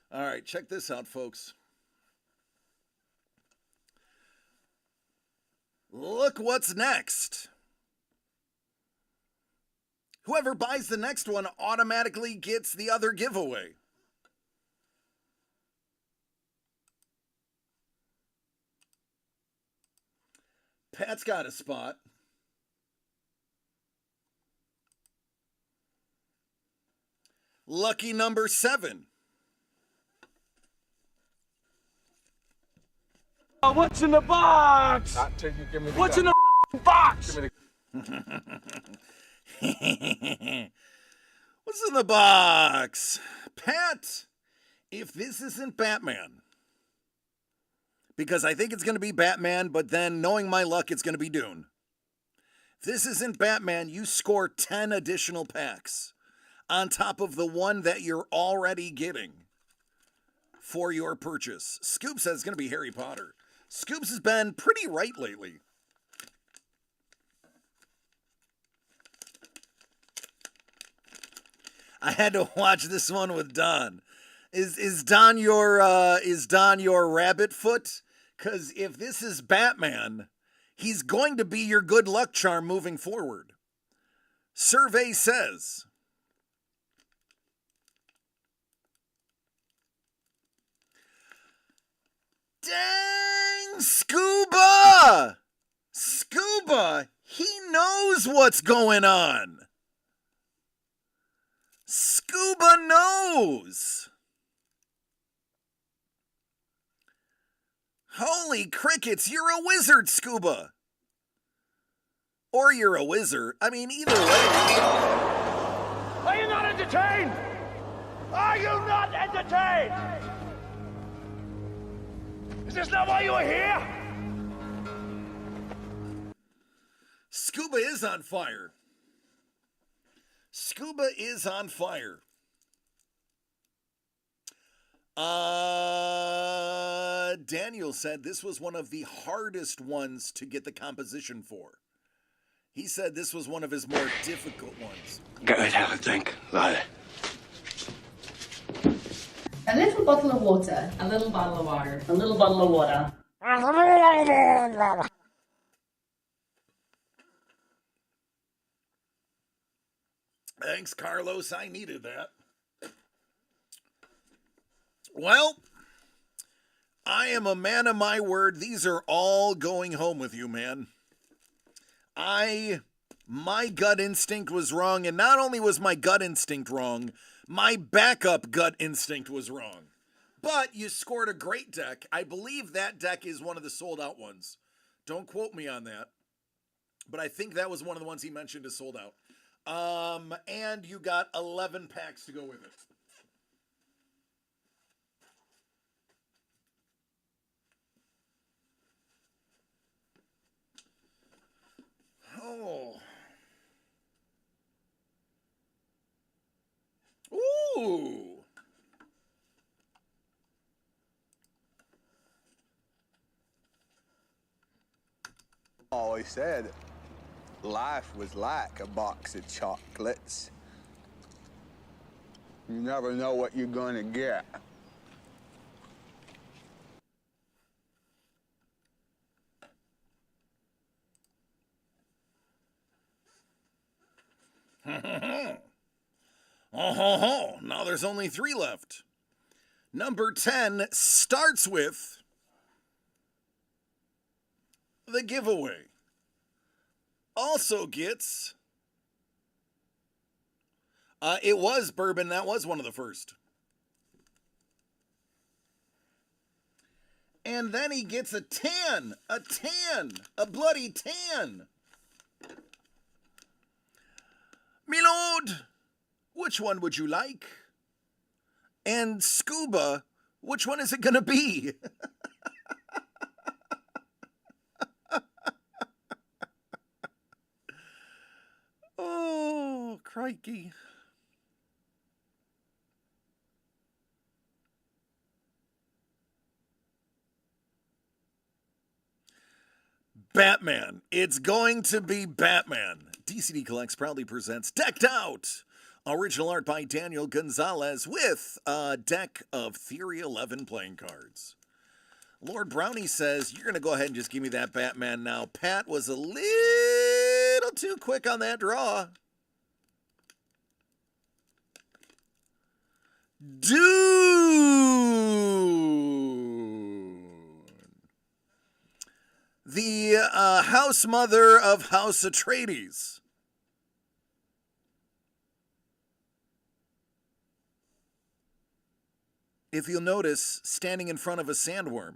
All right, check this out, folks. Look what's next. Whoever buys the next one automatically gets the other giveaway. Pat's got a spot. Lucky number 7. What's in the box? Not till you give me the What's gun. in the box? Give me What's in the box? Pat, if this isn't Batman, because I think it's going to be Batman, but then knowing my luck, it's going to be Dune. If this isn't Batman, you score 10 additional packs on top of the one that you're already getting for your purchase. Scoop says it's going to be Harry Potter. Scoops has been pretty right lately. I had to watch this one with Don. Is Don your rabbit foot? Because if this is Batman, he's going to be your good luck charm moving forward. Survey says. Dang, Scuba! Scuba, he knows what's going on. Scuba knows. Holy crickets, you're a wizard, Scuba. Or you're a wizard. I mean, either way. Are you not entertained? Are you not entertained? Is this not why you are here? Scuba is on fire. Scuba is on fire. Daniel said this was one of the hardest ones to get the composition for. He said this was one of his more difficult ones. Go ahead, have a drink, Lyle. A little bottle of water. A little bottle of water. A little bottle of water. Thanks, Carlos. I needed that. Well, I am a man of my word. These are all going home with you, man. My gut instinct was wrong, and not only was my gut instinct wrong, my backup gut instinct was wrong. But you scored a great deck. I believe that deck is one of the sold out ones. Don't quote me on that. But I think that was one of the ones he mentioned is sold out. And you got 11 packs to go with it. Oh. Ooh. Always said life was like a box of chocolates. You never know what you're gonna get. Now there's only 3 left. Number 10 starts with the giveaway. Also gets... it was bourbon. That was one of the first. And then he gets a tan. A bloody tan. Me lord, which one would you like? And Scuba, which one is it gonna be? Oh, crikey. Batman. It's going to be Batman. DCD Collects proudly presents Decked Out. Original art by Daniel Gonzalez with a deck of Theory 11 playing cards. Lord Brownie says, you're going to go ahead and just give me that Batman now. Pat was a little too quick on that draw. Dune. The house mother of House Atreides. If you'll notice, standing in front of a sandworm.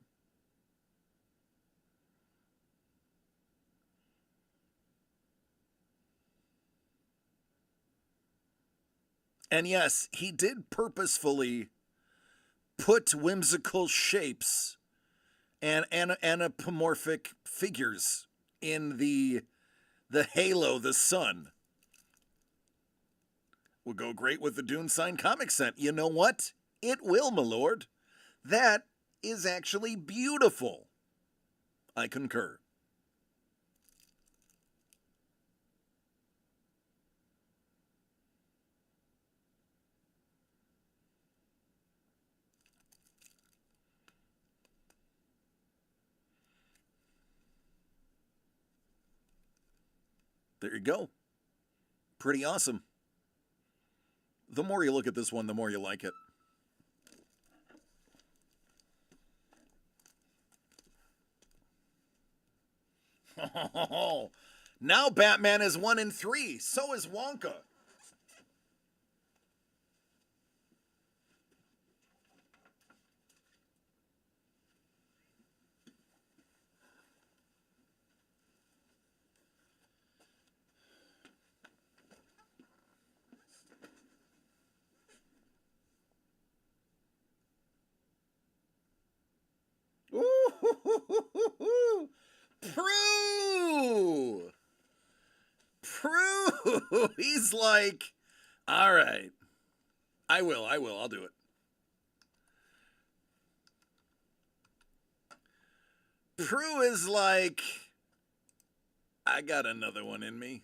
And yes, he did purposefully put whimsical shapes and anthropomorphic figures in the halo, the sun. Will go great with the Dune signed comic set. You know what? It will, my lord. That is actually beautiful. I concur. There you go. Pretty awesome. The more you look at this one, the more you like it. Now Batman is 1 in 3. So is Wonka. Prue, he's like, all right, I will, I'll do it. Prue is like, I got another one in me.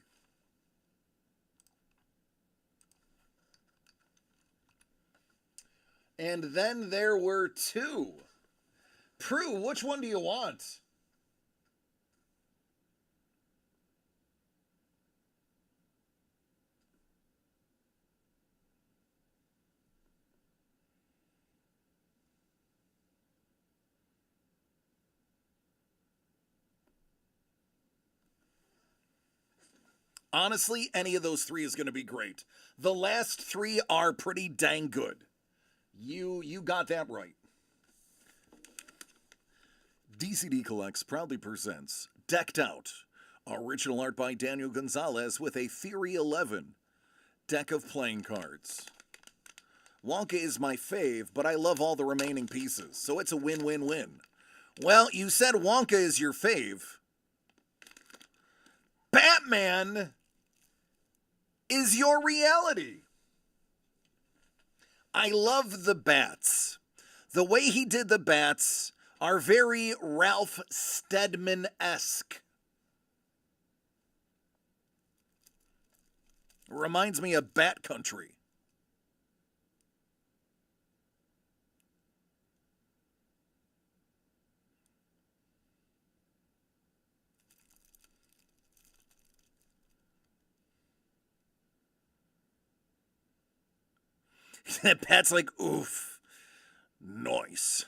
And then there were two. Prue, which one do you want? Honestly, any of those three is going to be great. The last three are pretty dang good. You got that right. DCD Collects proudly presents Decked Out, original art by Daniel Gonzalez with a Theory 11 deck of playing cards. Wonka is my fave, but I love all the remaining pieces, so it's a win-win-win. Well, you said Wonka is your fave. Batman is your reality. I love the bats. The way he did the bats are very Ralph Steadman-esque. Reminds me of Bat Country. Pat's like, oof, nice.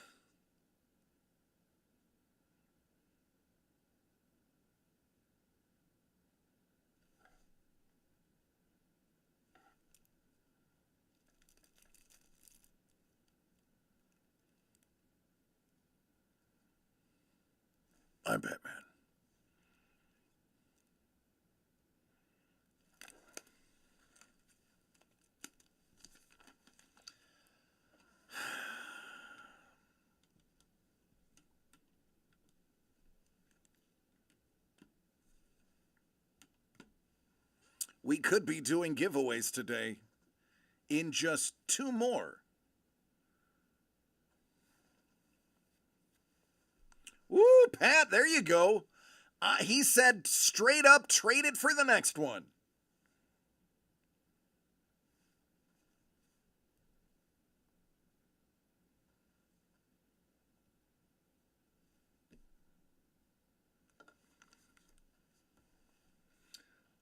I'm Batman. We could be doing giveaways today in just two more. Woo, Pat, there you go. He said straight up, trade it for the next one.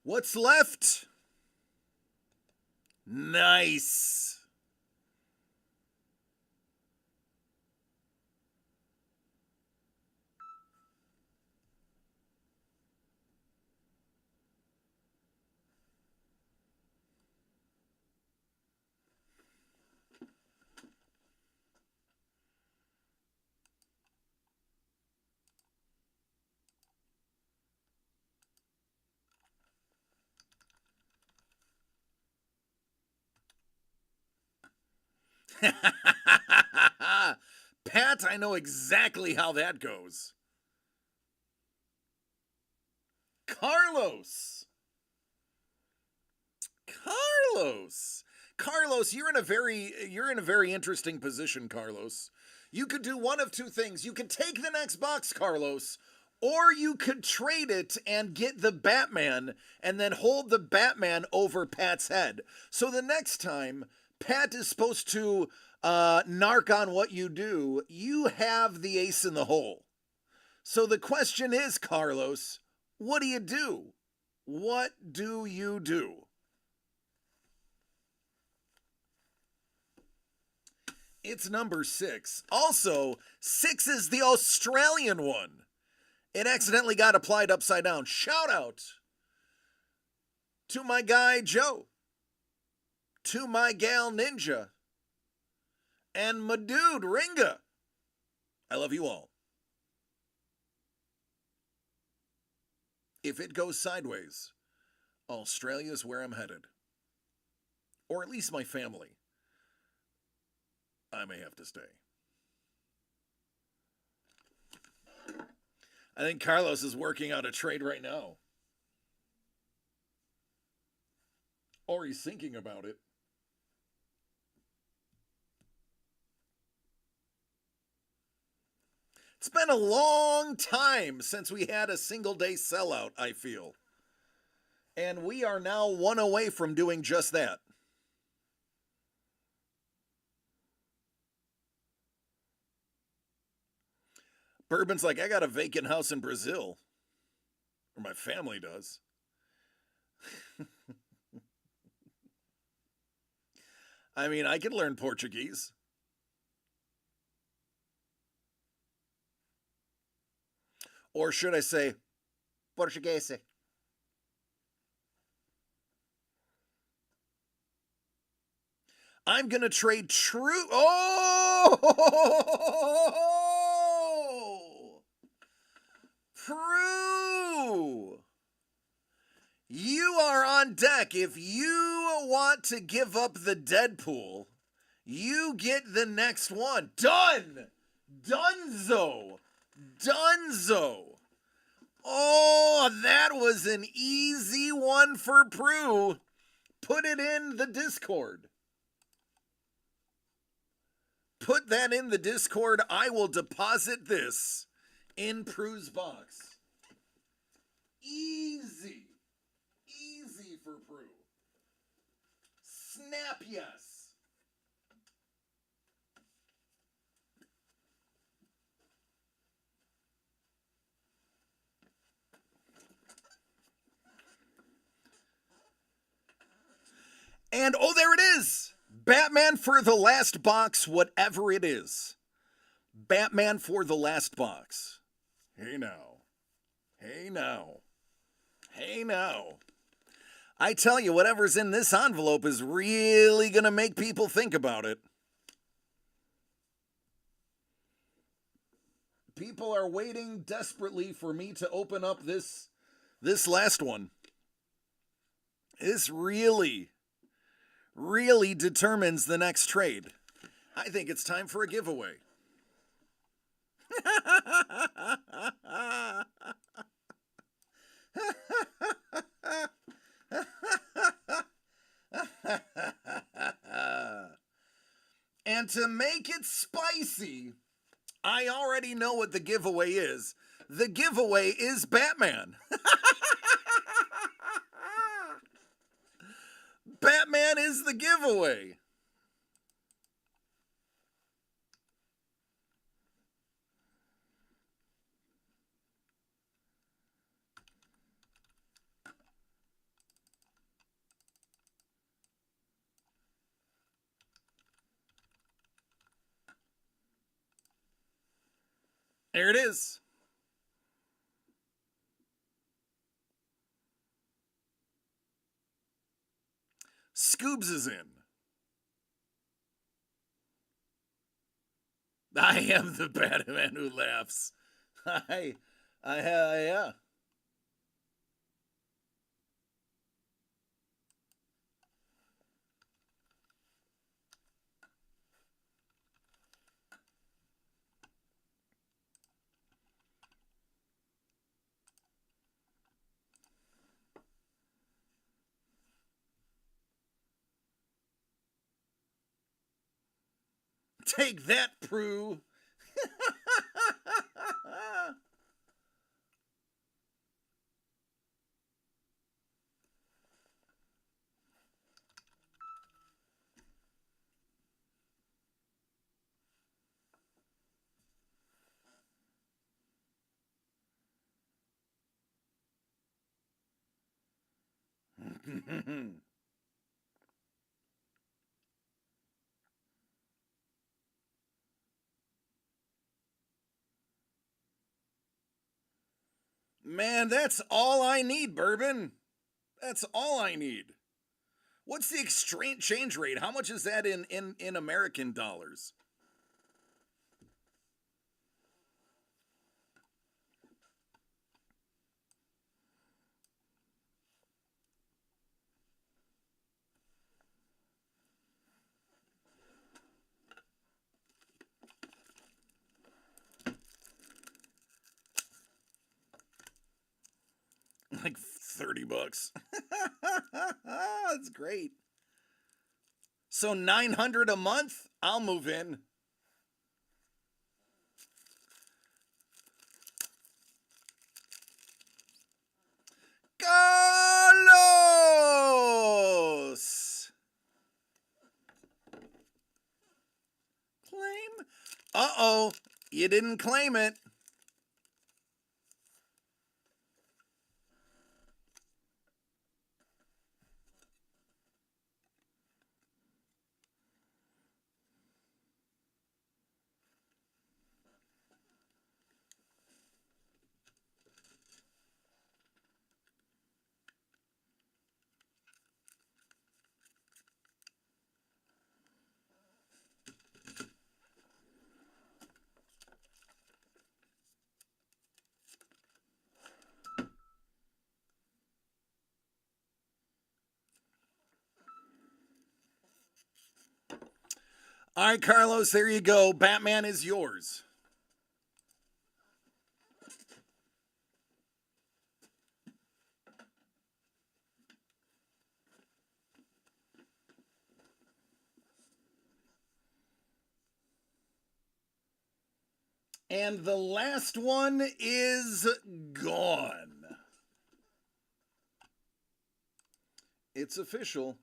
What's left? Nice. Pat, I know exactly how that goes. Carlos. Carlos, you're in a very interesting position, Carlos. You could do one of two things. You could take the next box, Carlos, or you could trade it and get the Batman and then hold the Batman over Pat's head. So the next time Pat is supposed to narc on what you do, you have the ace in the hole. So the question is, Carlos, what do you do? What do you do? It's number 6. Also, 6 is the Australian one. It accidentally got applied upside down. Shout out to my guy Joe, to my gal Ninja, and my dude Ringa. I love you all. If it goes sideways, Australia's where I'm headed. Or at least my family. I may have to stay. I think Carlos is working out a trade right now. Or he's thinking about it. It's been a long time since we had a single day sellout, I feel. And we are now one away from doing just that. Bourbon's like, I got a vacant house in Brazil. Or my family does. I mean, I can learn Portuguese. Or should I say, Portuguese? I'm going to trade true. Oh! Prue! You are on deck. If you want to give up the Deadpool, you get the next one. Done! Dunzo! Dunzo! Oh, that was an easy one for Prue. Put it in the Discord. Put that in the Discord. I will deposit this in Prue's box. Easy. Easy for Prue. Snap yes. And oh, there it is. Batman for the last box, whatever it is. Batman for the last box. Hey now. Hey now. Hey now. I tell you, whatever's in this envelope is really going to make people think about it. People are waiting desperately for me to open up this last one. This really determines the next trade. I think it's time for a giveaway. And to make it spicy, I already know what the giveaway is. The giveaway is Batman. Batman is the giveaway. There it is. Scoobs is in. I am the Batman who laughs. Yeah. Take that, Prue. Man, that's all I need, Bourbon. That's all I need. What's the exchange rate? How much is that in American dollars? Like $30. That's great. So $900 a month? I'll move in. Carlos! Claim? Uh-oh, you didn't claim it. All right, Carlos, there you go. Batman is yours. And the last one is gone. It's official.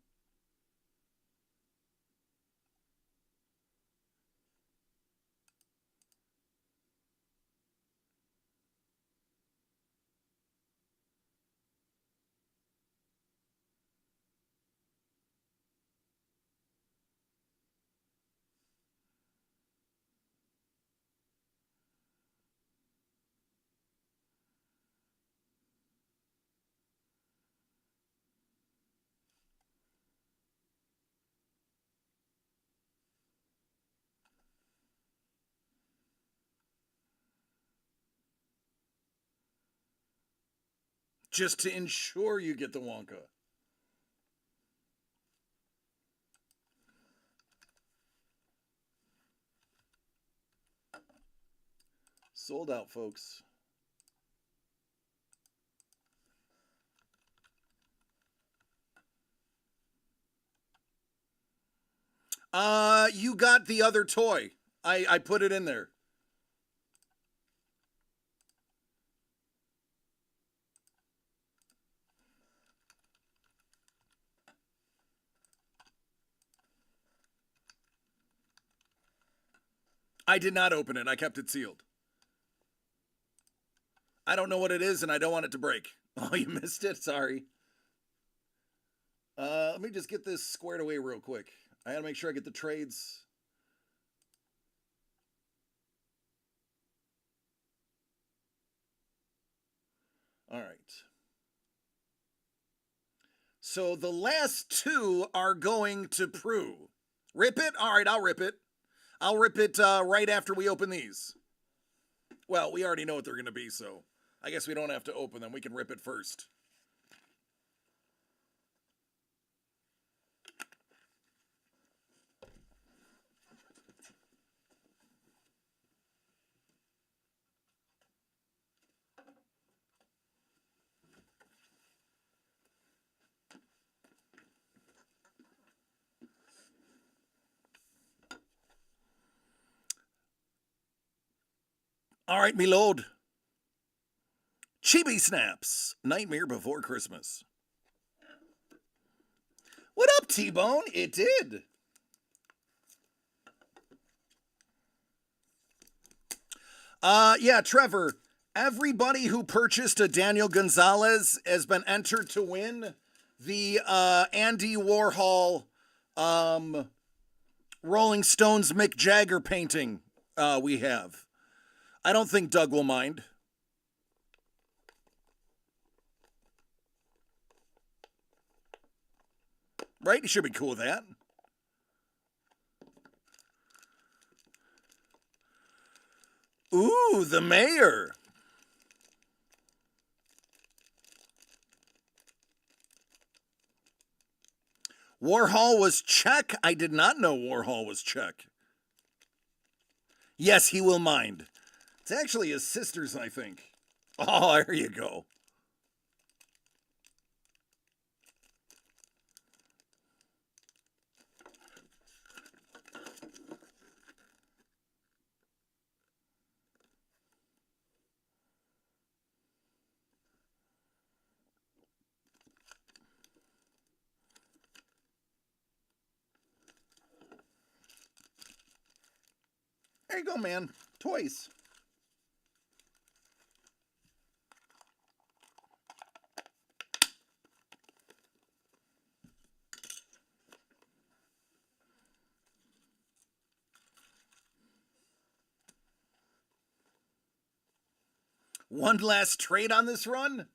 Just to ensure you get the Wonka. Sold out, folks. You got the other toy. I put it in there. I did not open it. I kept it sealed. I don't know what it is, and I don't want it to break. Oh, you missed it? Sorry. Let me just get this squared away real quick. I gotta make sure I get the trades. All right. So the last two are going to Prue. Rip it? All right, I'll rip it. I'll rip it right after we open these. Well, we already know what they're going to be, so I guess we don't have to open them. We can rip it first. All right, me lord. Chibi Snaps, Nightmare Before Christmas. What up, T-Bone? It did. Yeah, Trevor, everybody who purchased a Daniel Gonzalez has been entered to win the Andy Warhol Rolling Stones Mick Jagger painting we have. I don't think Doug will mind. Right? He should be cool with that. Ooh, the mayor. Warhol was Czech? I did not know Warhol was Czech. Yes, he will mind. It's actually his sister's, I think. Oh, there you go. There you go, man. Toys. One last trade on this run?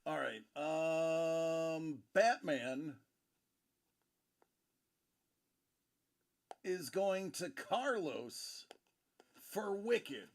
All right. Batman is going to Carlos for Wicked.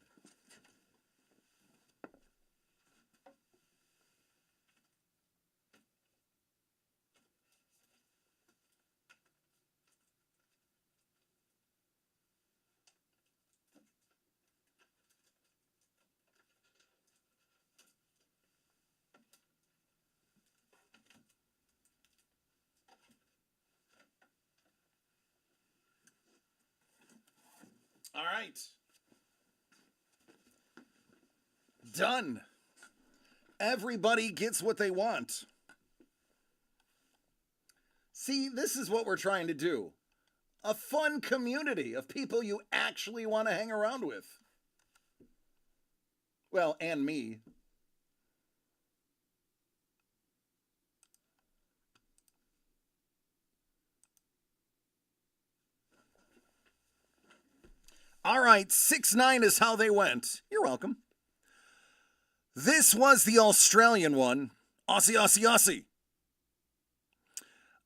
All right. Done. Everybody gets what they want. See, this is what we're trying to do. A fun community of people you actually want to hang around with. Well, and me. All right, 6-9 is how they went. You're welcome. This was the Australian one. Aussie, Aussie, Aussie.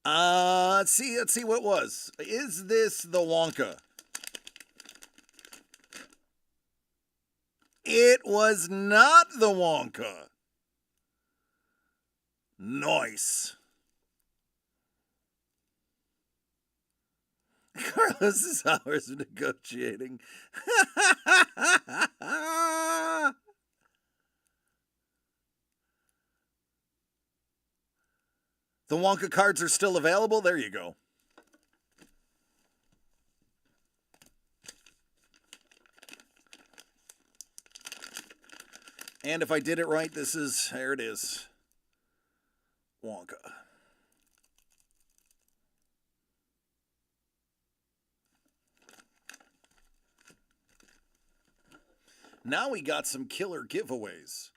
Let's see what it was. Is this the Wonka? It was not the Wonka. Nice. Carlos's hours of negotiating. The Wonka cards are still available. There you go. And if I did it right, here it is. Wonka. Now we got some killer giveaways.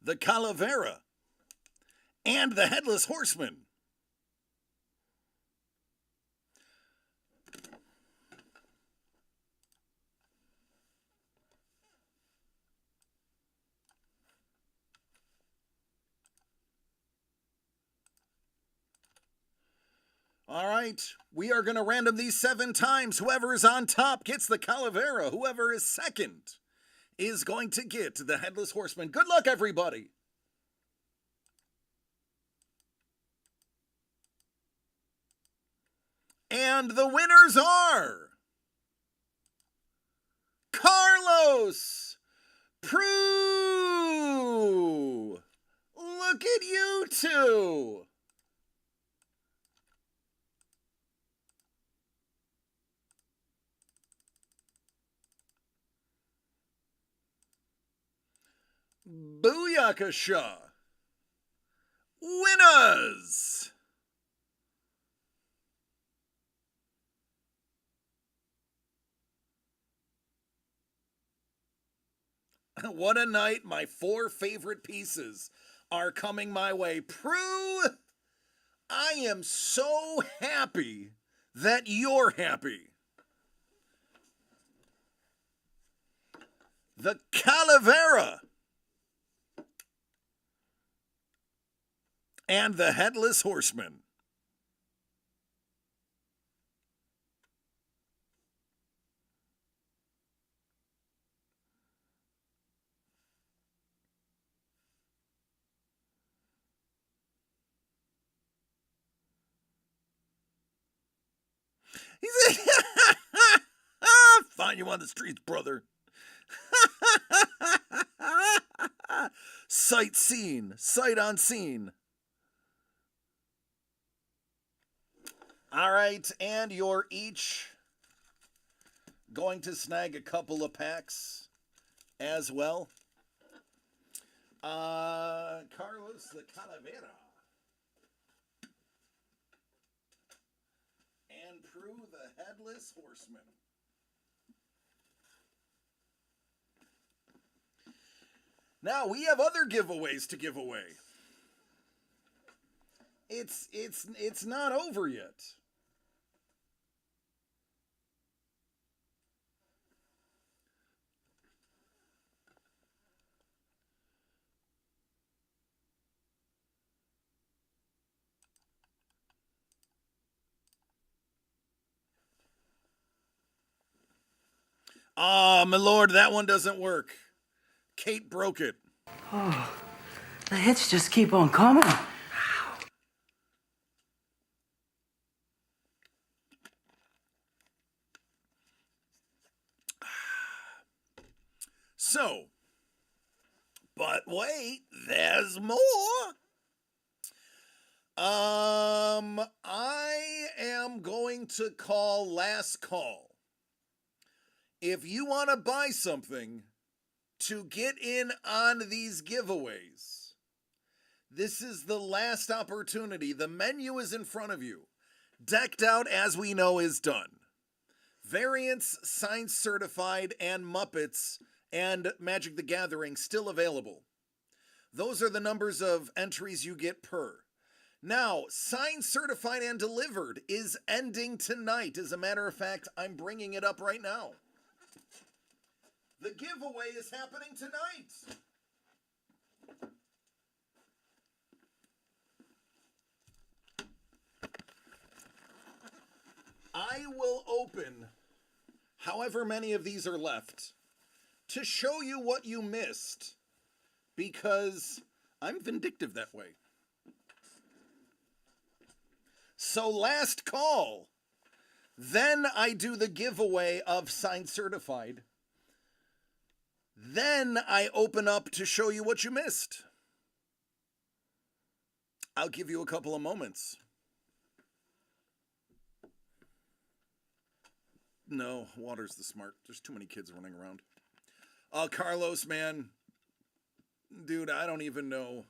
The Calavera and the Headless Horseman. All right, we are going to random these 7 times. Whoever is on top gets the Calavera. Whoever is second is going to get the Headless Horseman. Good luck, everybody. And the winners are Carlos Prue. Look at you two. Booyakasha. Winners. What a night. My 4 favorite pieces are coming my way. Prue, I am so happy that you're happy. The Calavera and the Headless Horseman. He said, find you on the streets, brother. Sight seen, sight on scene. All right, and you're each going to snag a couple of packs as well. Carlos the Calavera. And Prue the Headless Horseman. Now we have other giveaways to give away. It's not over yet. Ah, my lord, that one doesn't work. Kate broke it. Oh, the hits just keep on coming. So, but wait, there's more. I am going to call last call. If you want to buy something to get in on these giveaways, this is the last opportunity. The menu is in front of you. Decked Out, as we know, is done. Variants, Science Certified, and Muppets and Magic the Gathering still available. Those are the numbers of entries you get per. Now, Signed, Certified, and Delivered is ending tonight. As a matter of fact, I'm bringing it up right now. The giveaway is happening tonight. I will open however many of these are left to show you what you missed, because I'm vindictive that way. So last call. Then I do the giveaway of Signed Certified. Then I open up to show you what you missed. I'll give you a couple of moments. No, water's the smart. There's too many kids running around. Carlos, man. Dude, I don't even know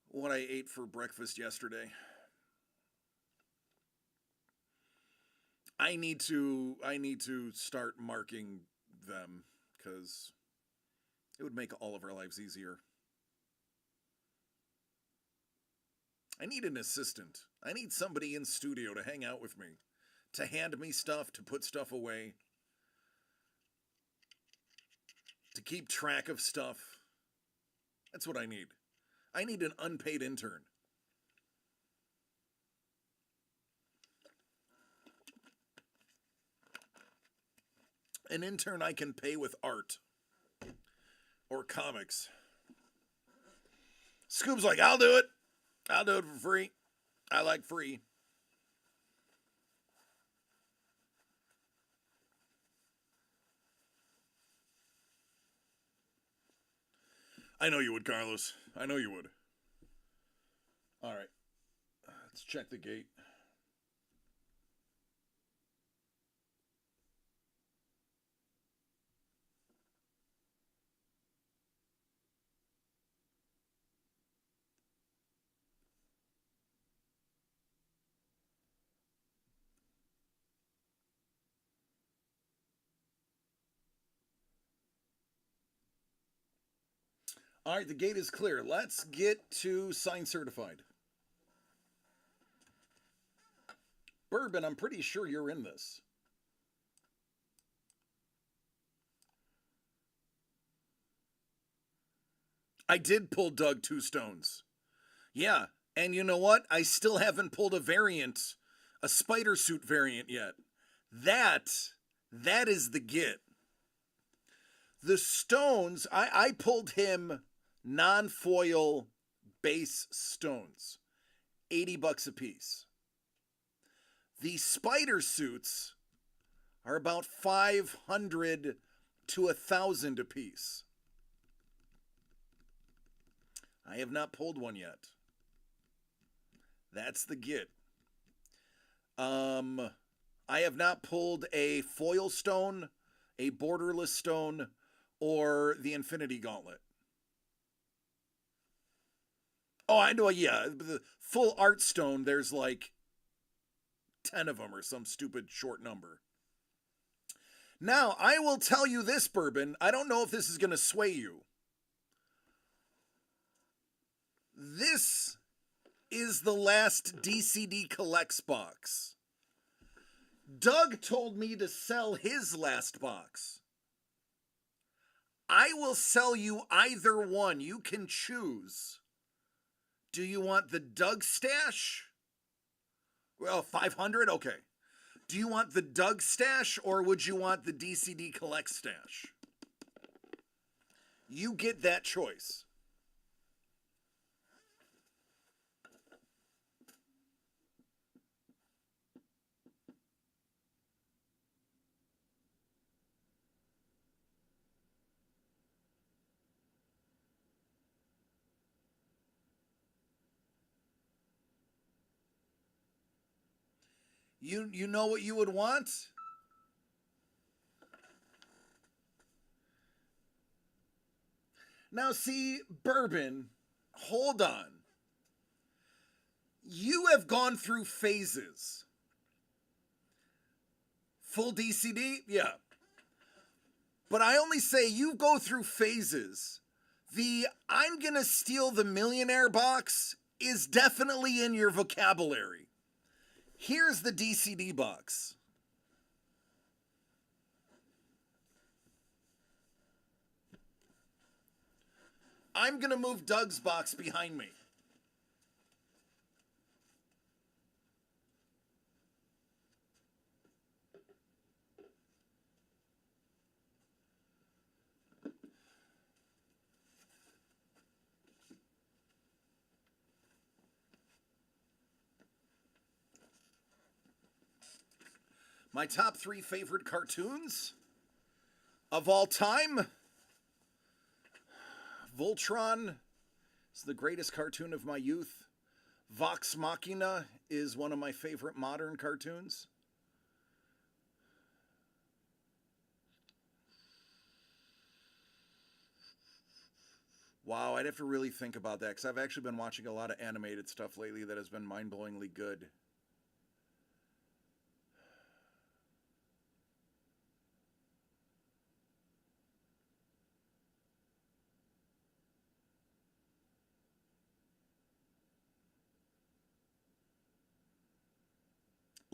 what I ate for breakfast yesterday. I need to start marking them, because it would make all of our lives easier. I need an assistant. I need somebody in studio to hang out with me, to hand me stuff, to put stuff away, to keep track of stuff. That's what I need. I need an unpaid intern. An intern I can pay with art or comics. Scoob's like, I'll do it. I'll do it for free. I like free. I know you would, Carlos. I know you would. All right. Let's check the gate. All right, the gate is clear. Let's get to Signed Certified. Bourbon, I'm pretty sure you're in this. I did pull Doug 2 stones. Yeah, and you know what? I still haven't pulled a variant, a spider suit variant yet. That is the get. The stones, I pulled him non-foil base stones, $80 a piece. The spider suits are about 500 to 1,000 apiece. I have not pulled one yet. That's the get. I have not pulled a foil stone, a borderless stone, or the Infinity Gauntlet. Oh, I know, yeah. The full art stone, there's like 10 of them or some stupid short number. Now, I will tell you this, Bourbon. I don't know if this is going to sway you. This is the last DCD Collects box. Doug told me to sell his last box. I will sell you either one. You can choose. Do you want the Doug stash? Well, 500? Okay. Do you want the Doug stash or would you want the DCD Collect stash? You get that choice. You know what you would want? Now see, Bourbon, hold on. You have gone through phases. Full DCD? Yeah. But I only say you go through phases. The I'm gonna steal the millionaire box is definitely in your vocabulary. Here's the DCD box. I'm going to move Doug's box behind me. My top 3 favorite cartoons of all time. Voltron is the greatest cartoon of my youth. Vox Machina is one of my favorite modern cartoons. Wow, I'd have to really think about that because I've actually been watching a lot of animated stuff lately that has been mind-blowingly good.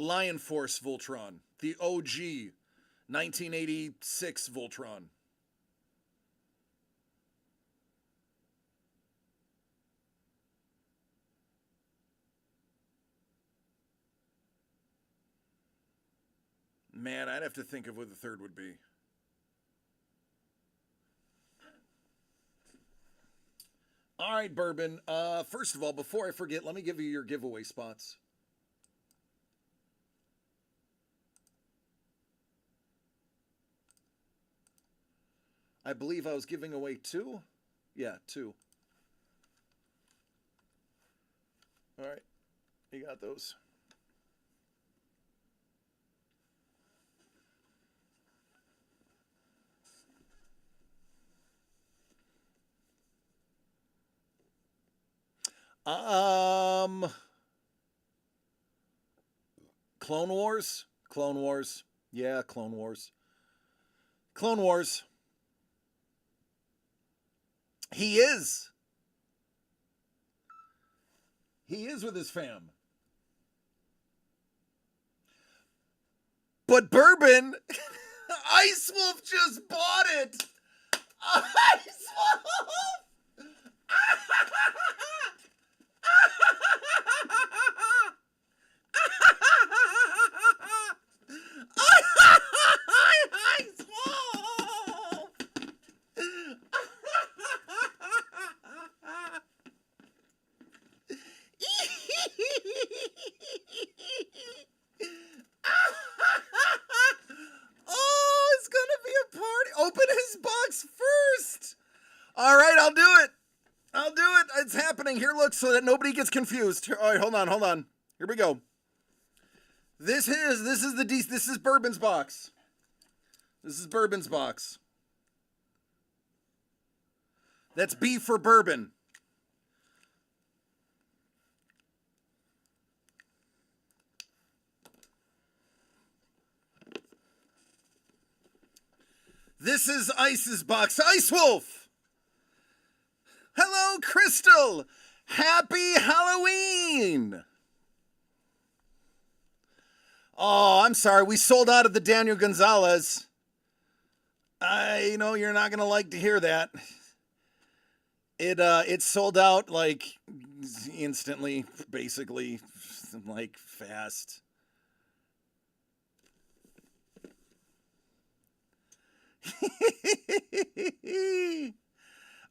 Lion Force Voltron, the OG 1986 Voltron. Man, I'd have to think of what the third would be. All right, Bourbon. First of all, before I forget, let me give you your giveaway spots. I believe I was giving away 2. Yeah, 2. All right. You got those. Clone Wars? Clone Wars. Yeah, Clone Wars. Clone Wars. He is. He is with his fam. But Bourbon, Ice Wolf just bought it. Ice Wolf. Ice Wolf. happening here? Look, so that nobody gets confused. All right, hold on. Here we go. This is Bourbon's box. This is Bourbon's box. That's B for Bourbon. This is Ice's box. Ice Wolf! Hello, Crystal! Happy Halloween! Oh, I'm sorry. We sold out of the Daniel Gonzalez. I know you're not going to like to hear that. It sold out like instantly, basically, like fast.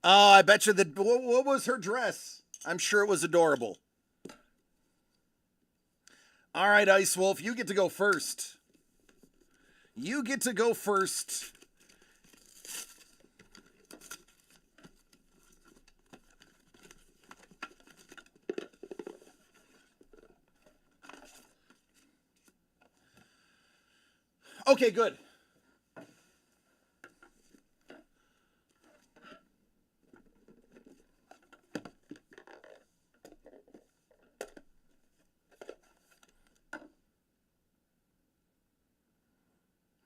Oh, I bet you what was her dress? I'm sure it was adorable. All right, Ice Wolf, you get to go first. You get to go first. Okay, good.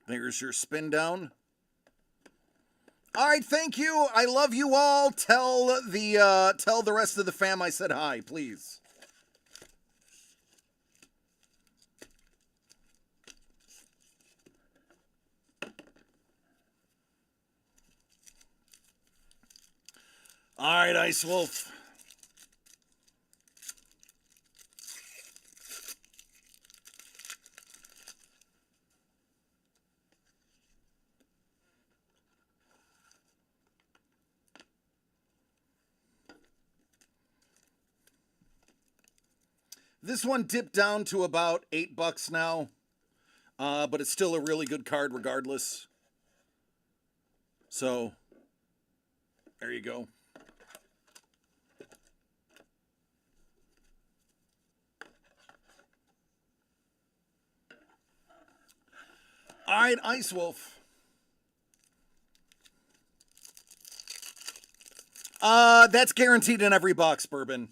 There's your spin down. All right, thank you. I love you all. Tell the rest of the fam I said hi, please. All right, Ice Wolf. This one dipped down to about $8 now, but it's still a really good card regardless. So, there you go. All right, Ice Wolf. That's guaranteed in every box, Bourbon.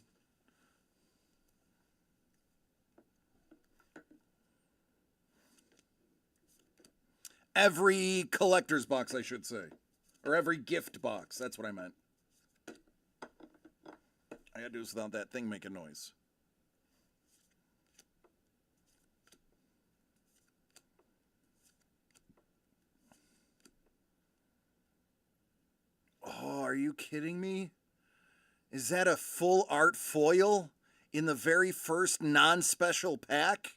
Every collector's box, I should say. Or every gift box. That's what I meant. I gotta do this without that thing making noise. Oh, are you kidding me? Is that a full art foil in the very first non-special pack?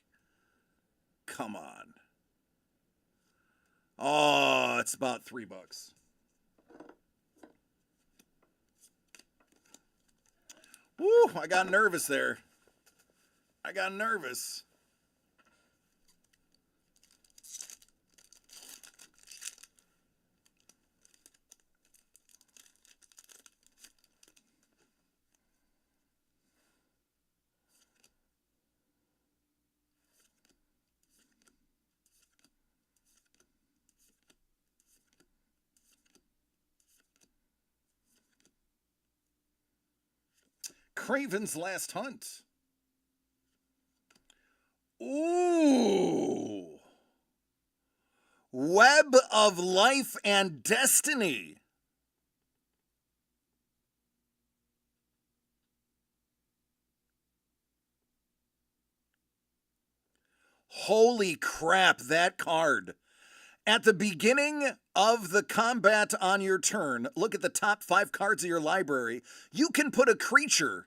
Come on. Oh, it's about $3. Woo, I got nervous there. I got nervous. Craven's Last Hunt. Ooh. Web of Life and Destiny. Holy crap, that card. At the beginning of the combat on your turn, look at the top 5 cards of your library. You can put a creature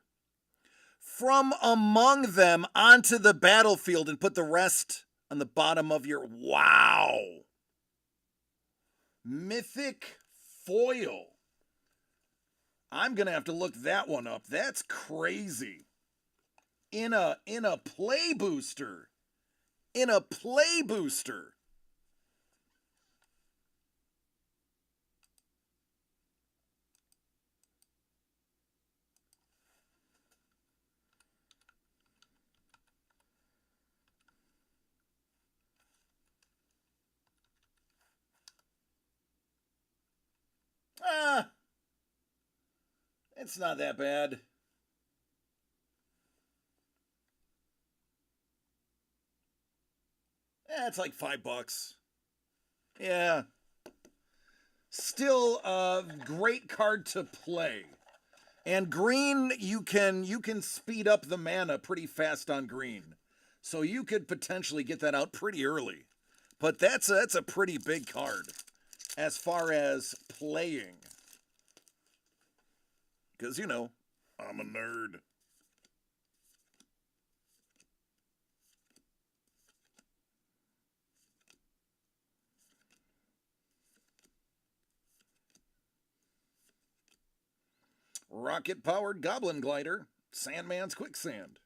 from among them onto the battlefield and put the rest on the bottom of your... Wow! Mythic Foil. I'm going to have to look that one up. That's crazy. In a play booster. In a play booster. It's not that bad. It's like $5. Yeah. Still a great card to play. And green, you can speed up the mana pretty fast on green. So you could potentially get that out pretty early. But that's a pretty big card as far as playing. Because, you know, I'm a nerd. Rocket-powered Goblin Glider, Sandman's Quicksand.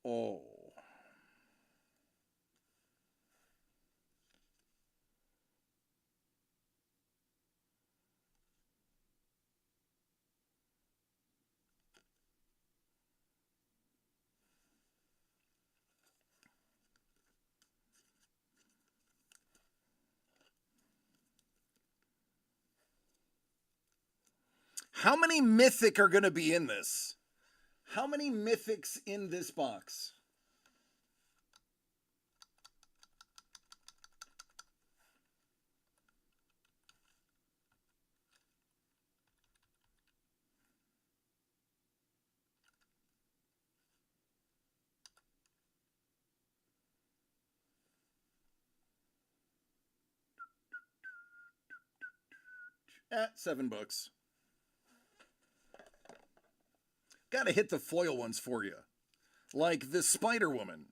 Oh. How many mythic are going to be in this? How many mythics in this box? $7. Gotta hit the foil ones for you. Like the Spider Woman.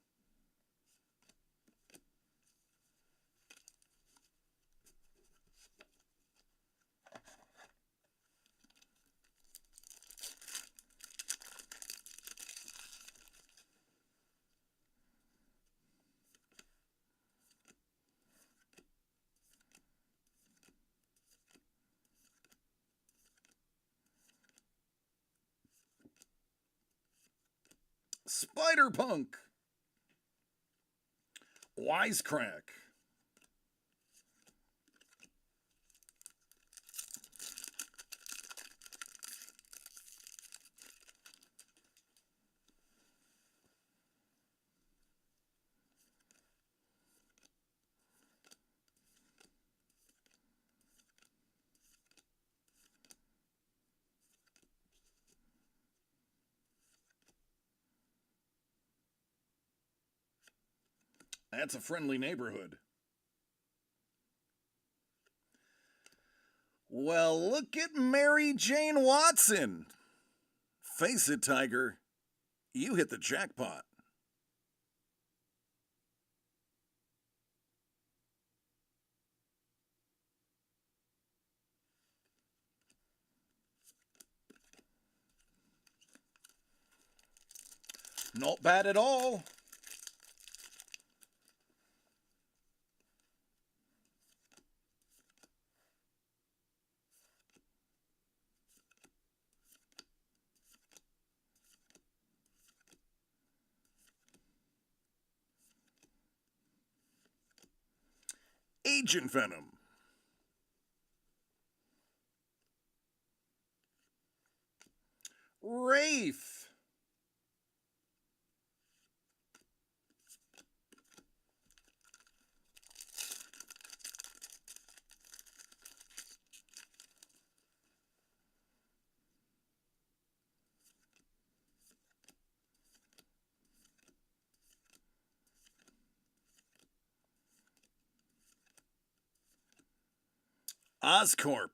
Spider-Punk. Wisecrack. That's a friendly neighborhood. Well, look at Mary Jane Watson. Face it, Tiger. You hit the jackpot. Not bad at all. Agent Venom. Wraith. Oscorp.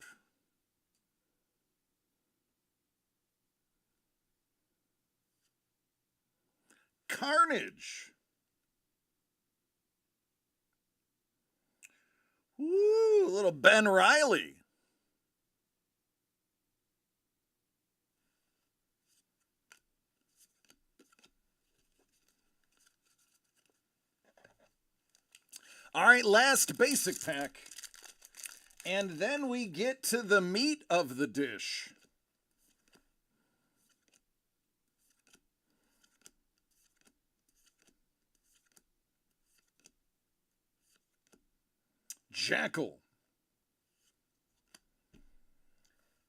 Carnage. Ooh, little Ben Riley. All right, last basic pack. And then we get to the meat of the dish. Jackal.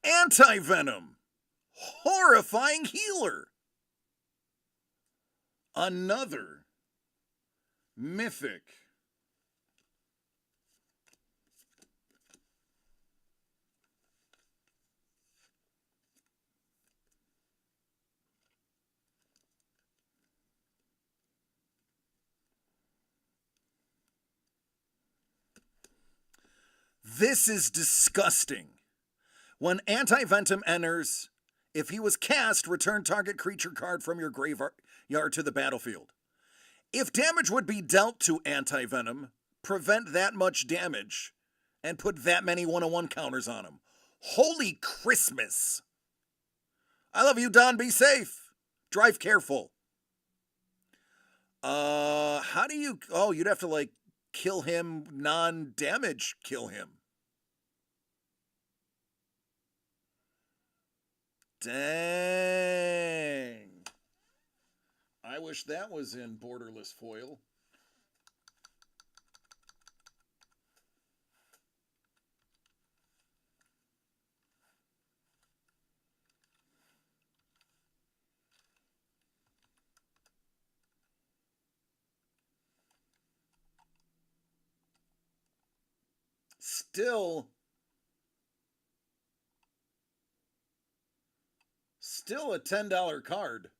Anti-Venom. Horrifying Healer. Another mythic. This is disgusting. When Anti-Venom enters, if he was cast, return target creature card from your graveyard to the battlefield. If damage would be dealt to Anti-Venom, prevent that much damage and put that many 1/1 counters on him. Holy Christmas. I love you, Don. Be safe. Drive careful. How do you... Oh, you'd have to, like, kill him, non-damage kill him. Dang. I wish that was in borderless foil. Still a $10 card.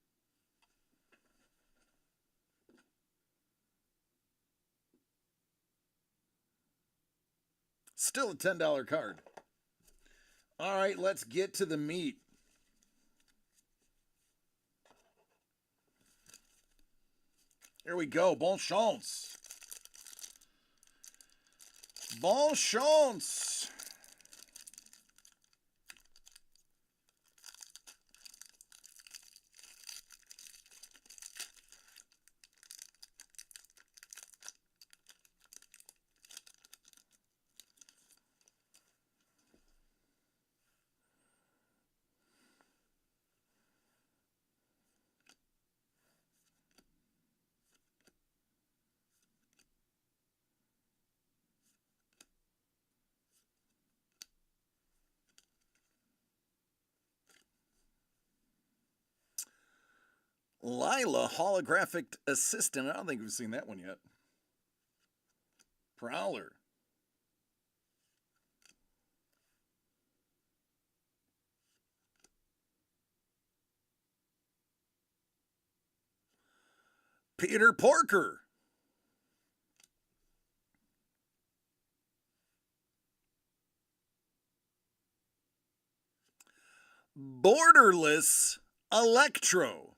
Still a $10 card. All right, let's get to the meat. Here we go. Bon chance. Bon chance. Lila, holographic assistant. I don't think we've seen that one yet. Prowler. Peter Porker. Borderless Electro.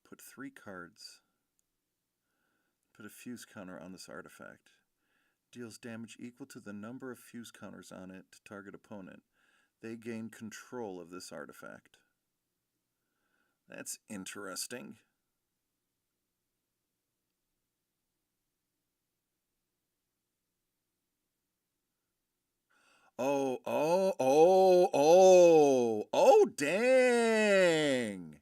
Put 3 cards. Put a fuse counter on this artifact. Deals damage equal to the number of fuse counters on it to target opponent. They gain control of this artifact. That's interesting. Oh, dang.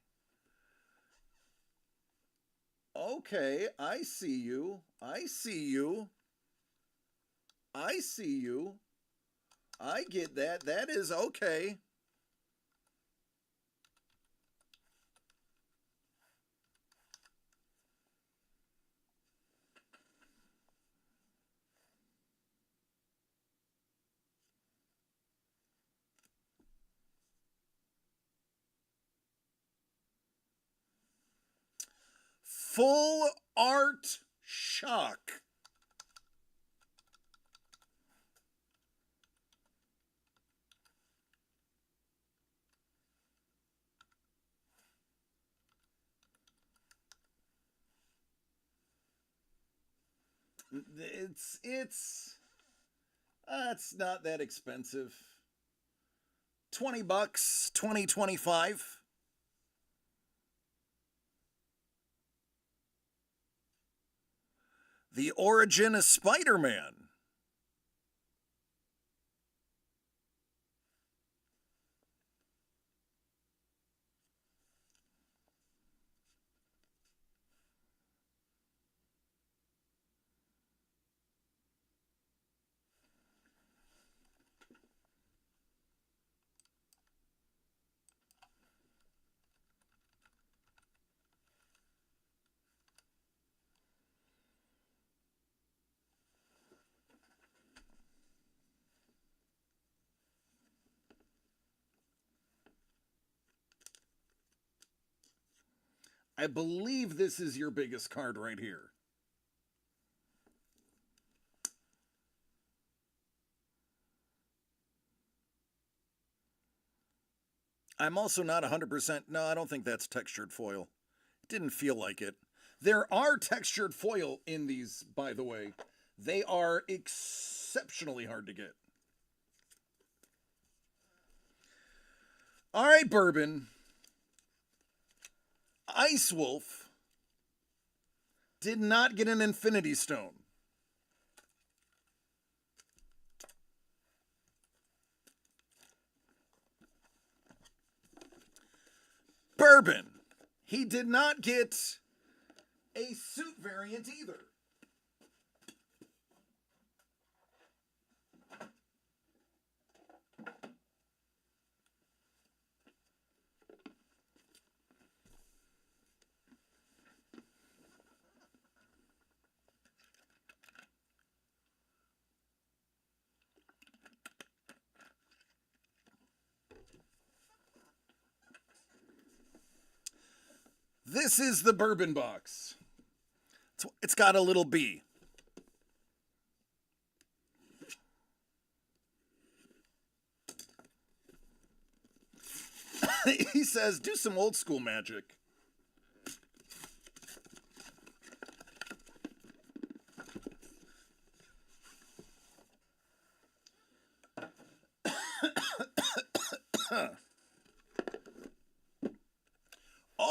Okay, I see you. I see you. I see you. I get that. That is okay. Full art shock. It's not that expensive. $20, 25. The Origin of Spider-Man. I believe this is your biggest card right here. I'm also not 100%. No, I don't think that's textured foil. It didn't feel like it. There are textured foil in these, by the way. They are exceptionally hard to get. All right, Bourbon. Ice Wolf did not get an Infinity Stone. Bourbon, he did not get a suit variant either. This is the Bourbon box. It's got a little B. He says, do some old school magic.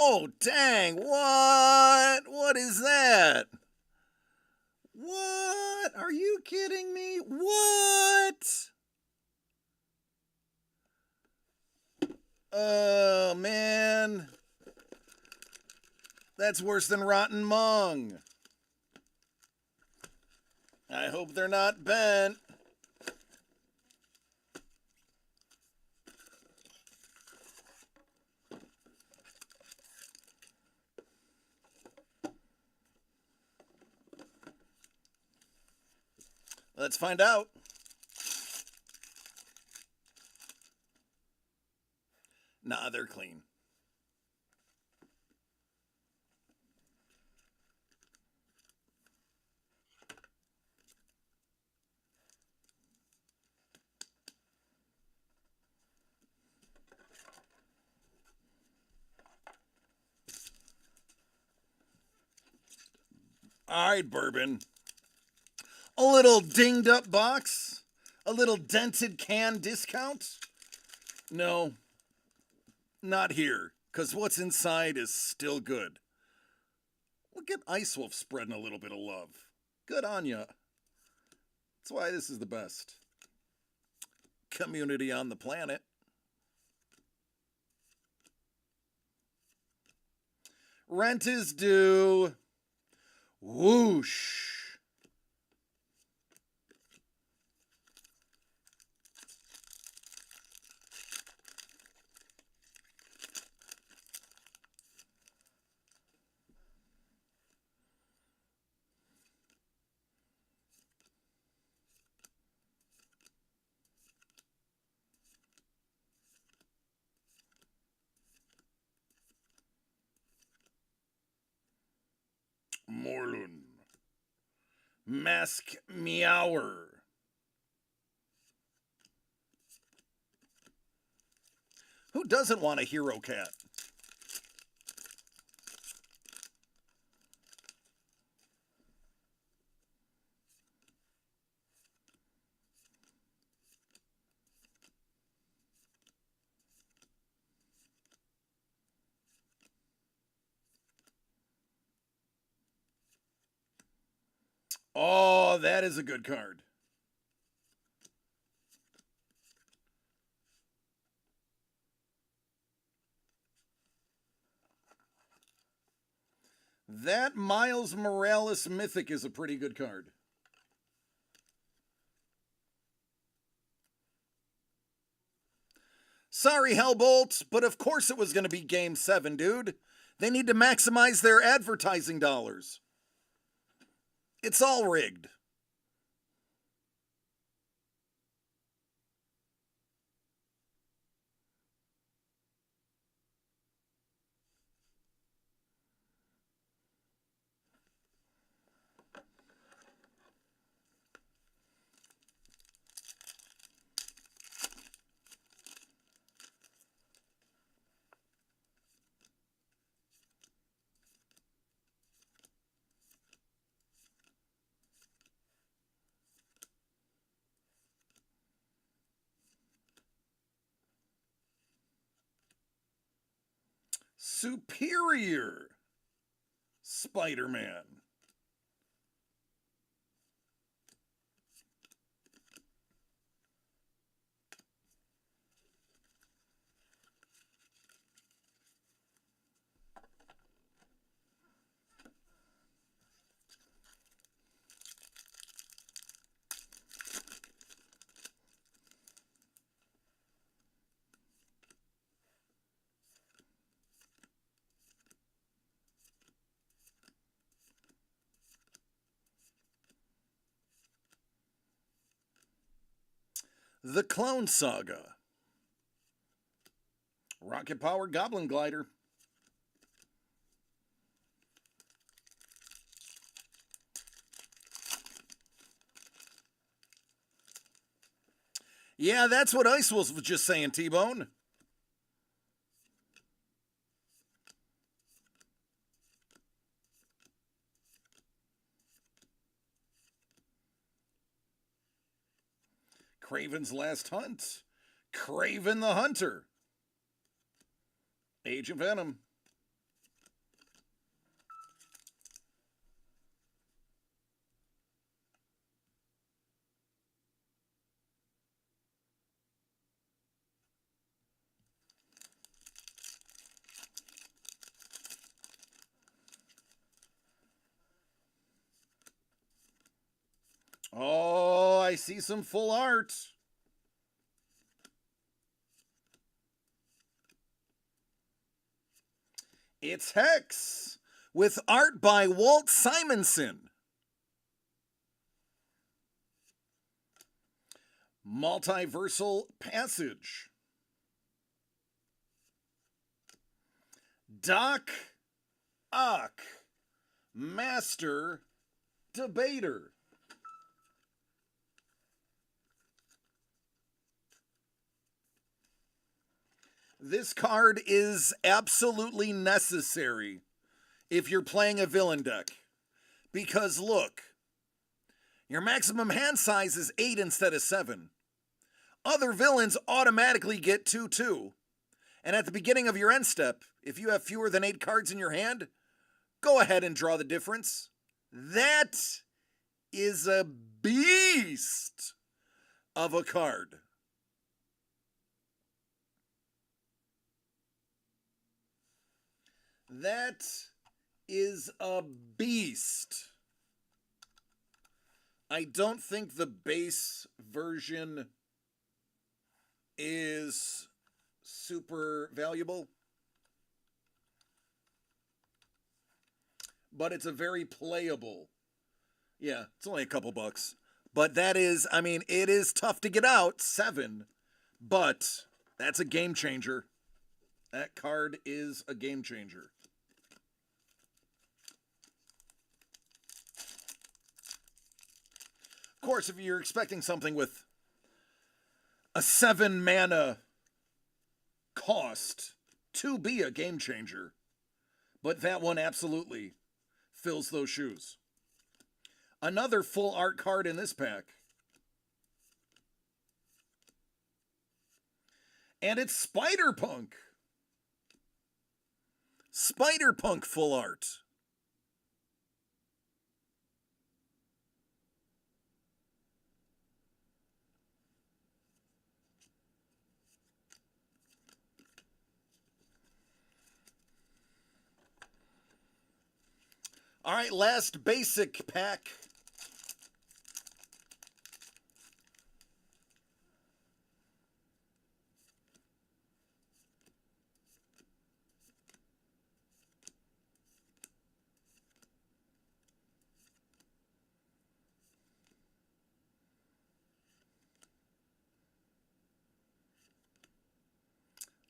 Oh, dang, what? What is that? What? Are you kidding me? What? Oh, man. That's worse than Rotten Mung. I hope they're not bent. Let's find out. Nah, they're clean. All right, Bourbon. A little dinged up box? A little dented can discount? No, not here, because what's inside is still good. Look at Ice Wolf spreading a little bit of love. Good on ya. That's why this is the best community on the planet. Rent is due. Whoosh. Morlun. Mask Meower. Who doesn't want a hero cat? Oh, that is a good card. That Miles Morales Mythic is a pretty good card. Sorry, Hellbolt, but of course it was going to be Game 7, dude. They need to maximize their advertising dollars. It's all rigged. Superior Spider-Man. The Clone Saga. Rocket Power Goblin Glider. Yeah, that's what Ice was just saying, T-Bone. Kraven's Last Hunt. Kraven the Hunter. Age of Venom. Oh, I see some full art. It's Hex with art by Walt Simonson. Multiversal Passage. Doc Ock, Master Debater. This card is absolutely necessary if you're playing a villain deck. Because look, your maximum hand size is 8 instead of 7. Other villains automatically get 2/2. And at the beginning of your end step, if you have fewer than 8 cards in your hand, go ahead and draw the difference. That is a beast of a card. That is a beast. I don't think the base version is super valuable, but it's a very playable. Yeah, it's only a couple bucks. But that is, I mean, it is tough to get out, 7, but that's a game changer. That card is a game changer. Of course, if you're expecting something with a 7 mana cost to be a game changer, but that one absolutely fills those shoes. Another full art card in this pack. And it's Spider-Punk. Spider-Punk full art. All right, last basic pack.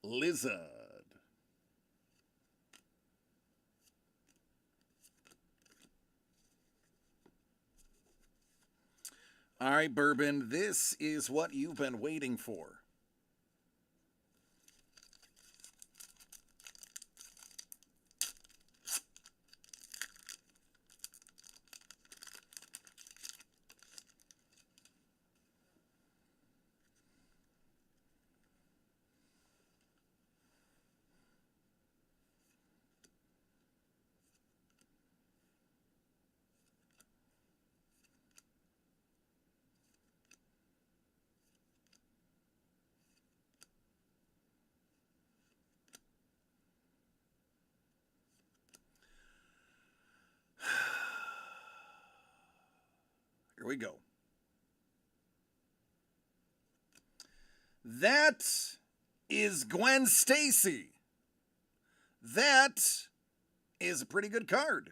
Lizard. All right, Bourbon, this is what you've been waiting for. Here we go. That is Gwen Stacy. That is a pretty good card.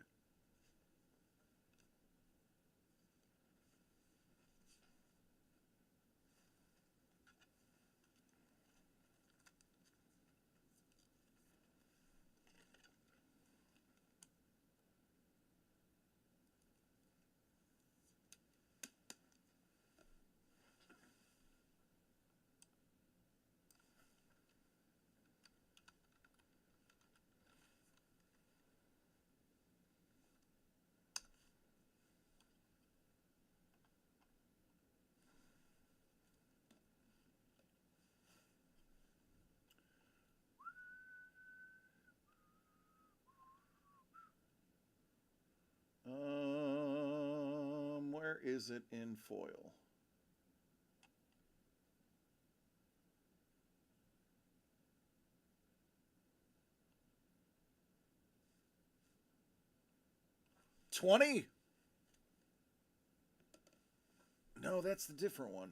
Where is it in foil? $20? No, that's the different one.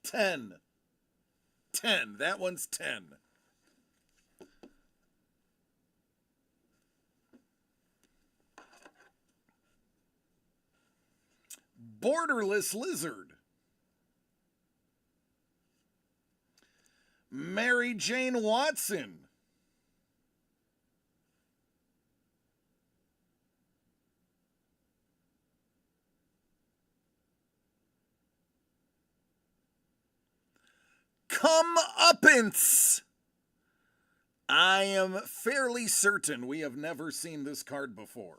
$10. That one's 10. Borderless Lizard. Mary Jane Watson. Comeuppance. I am fairly certain we have never seen this card before.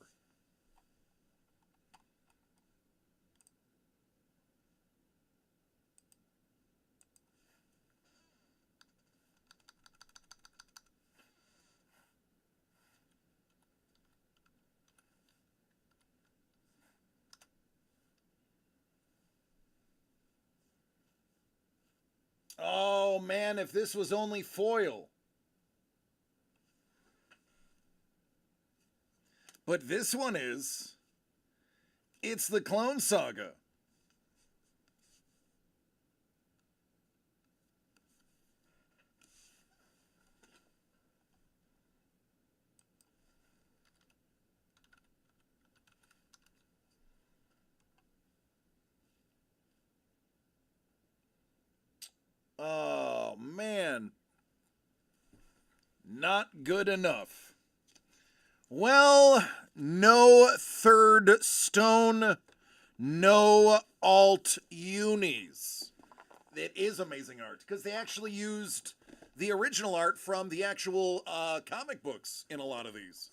Oh man, if this was only foil. But this one is. It's the Clone Saga. Oh, man. Not good enough. Well, no third stone, no alt unis. It is amazing art, because they actually used the original art from the actual comic books in a lot of these.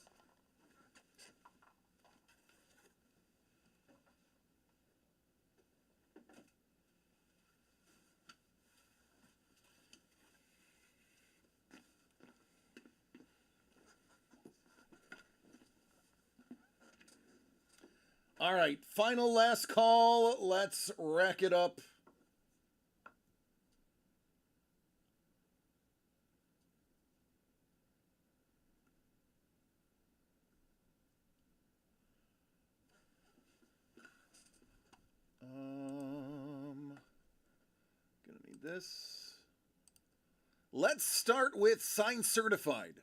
All right, final last call. Let's rack it up. this. Let's start with Signed Certified.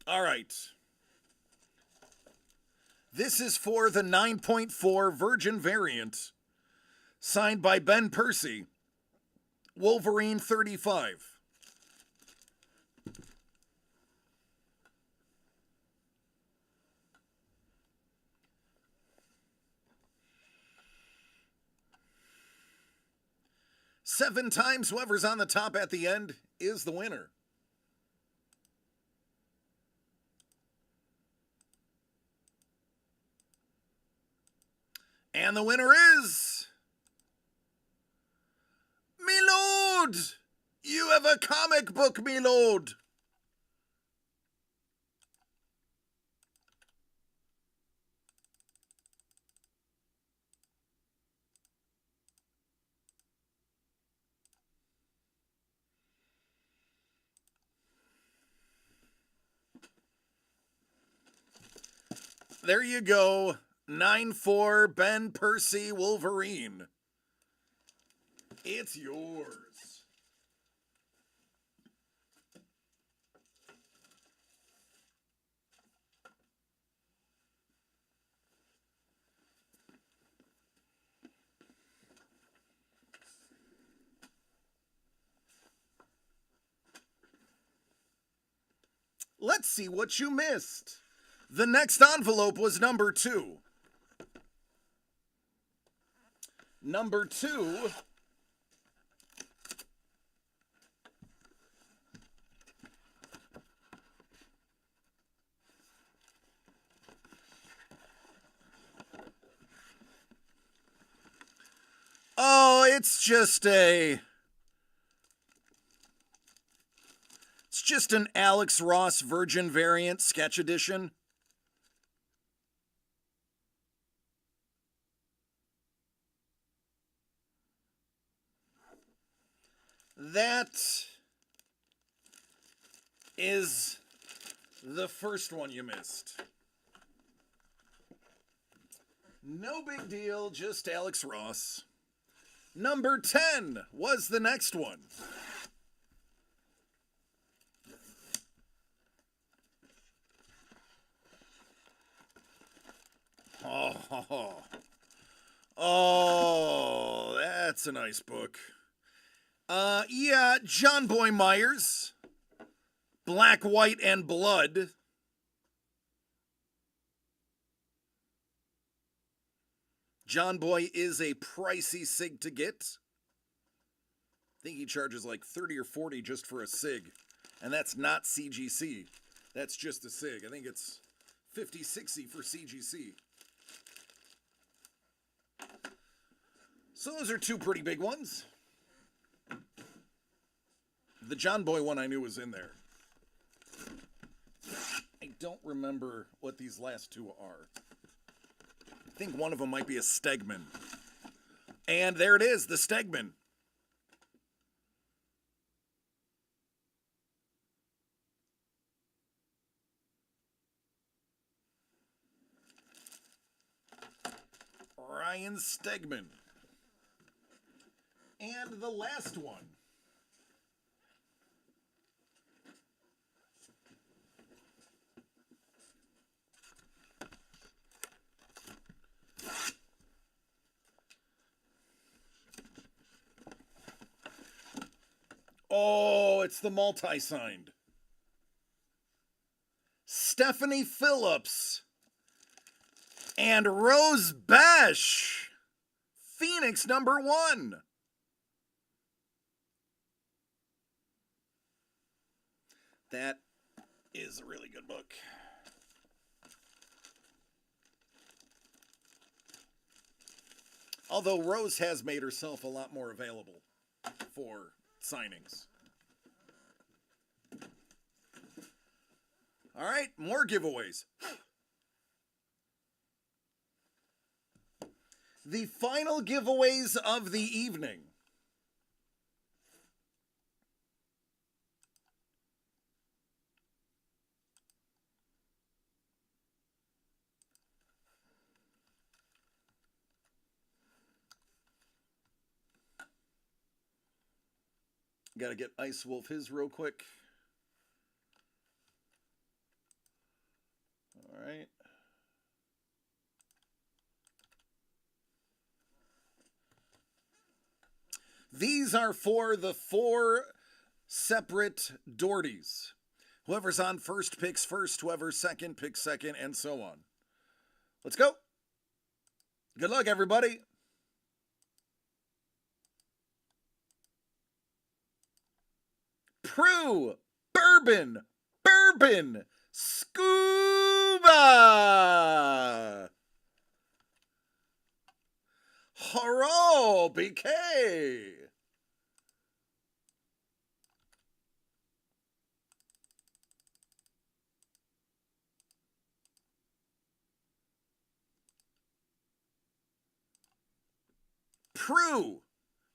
All right. This is for the 9.4 Virgin variant, signed by Ben Percy, Wolverine 35. Seven times whoever's on the top at the end is the winner. And the winner is... Milord! You have a comic book, Milord! There you go. 9-4 Ben Percy Wolverine. It's yours. Let's see what you missed. The next envelope was number 2. Number 2 oh, it's just an Alex Ross Virgin variant sketch edition. That is the first one you missed. No big deal, just Alex Ross. Number 10 was the next one. Oh, that's a nice book. Yeah, John Boy Myers, Black, White, and Blood. John Boy is a pricey SIG to get. I think he charges like 30 or 40 just for a SIG. And that's not CGC. That's just a SIG. I think it's 50, 60 for CGC. So those are two pretty big ones. The John Boy one I knew was in there. I don't remember what these last two are. I think one of them might be a Stegman. And there it is, the Stegman. Ryan Stegman. And the last one. Oh, it's the multi-signed. Stephanie Phillips and Rose Besh. Phoenix #1. That is a really good book. Although Rose has made herself a lot more available for signings. All right, more giveaways. The final giveaways of the evening. Got to get Ice Wolf his real quick. All right. These are for the 4 separate Dohertys. Whoever's on first picks first, whoever's second picks second, and so on. Let's go. Good luck, everybody. Prue, Bourbon, Scuba. Haro, BK. Prue,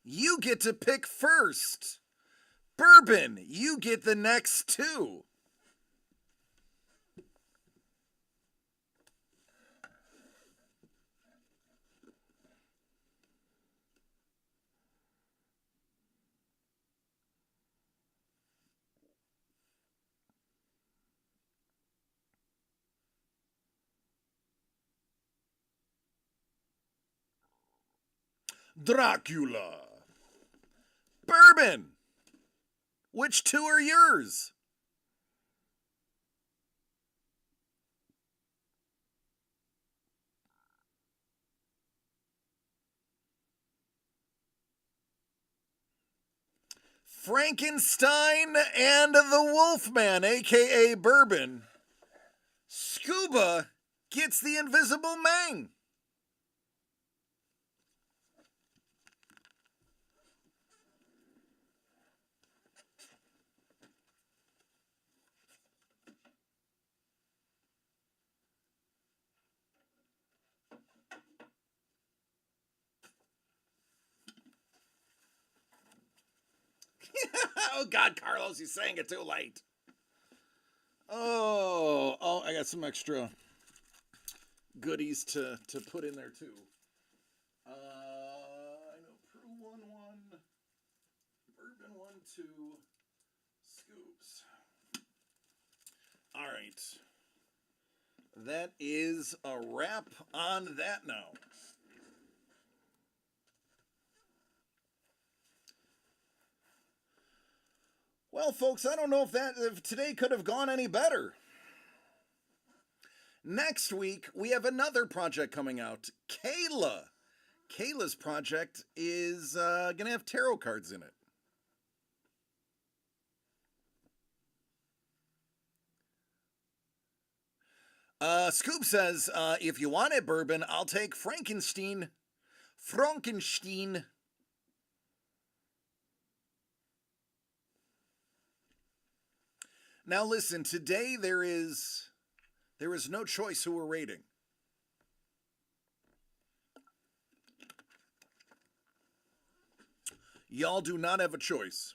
you get to pick first. Bourbon, you get the next 2. Dracula. Bourbon. Which 2 are yours? Frankenstein and the Wolfman, aka Bourbon. Scuba gets the Invisible Man. Oh, God, Carlos, he's saying it too late. Oh, I got some extra goodies to put in there, too. I know Prue 1-1, Bourbon 1-2, Scoops. All right. That is a wrap on that now. Well, folks, I don't know if today could have gone any better. Next week, we have another project coming out. Kayla. Kayla's project is going to have tarot cards in it. Scoop says, if you want it, Bourbon, I'll take Frankenstein. Now listen, today there is no choice who we're rating. Y'all do not have a choice.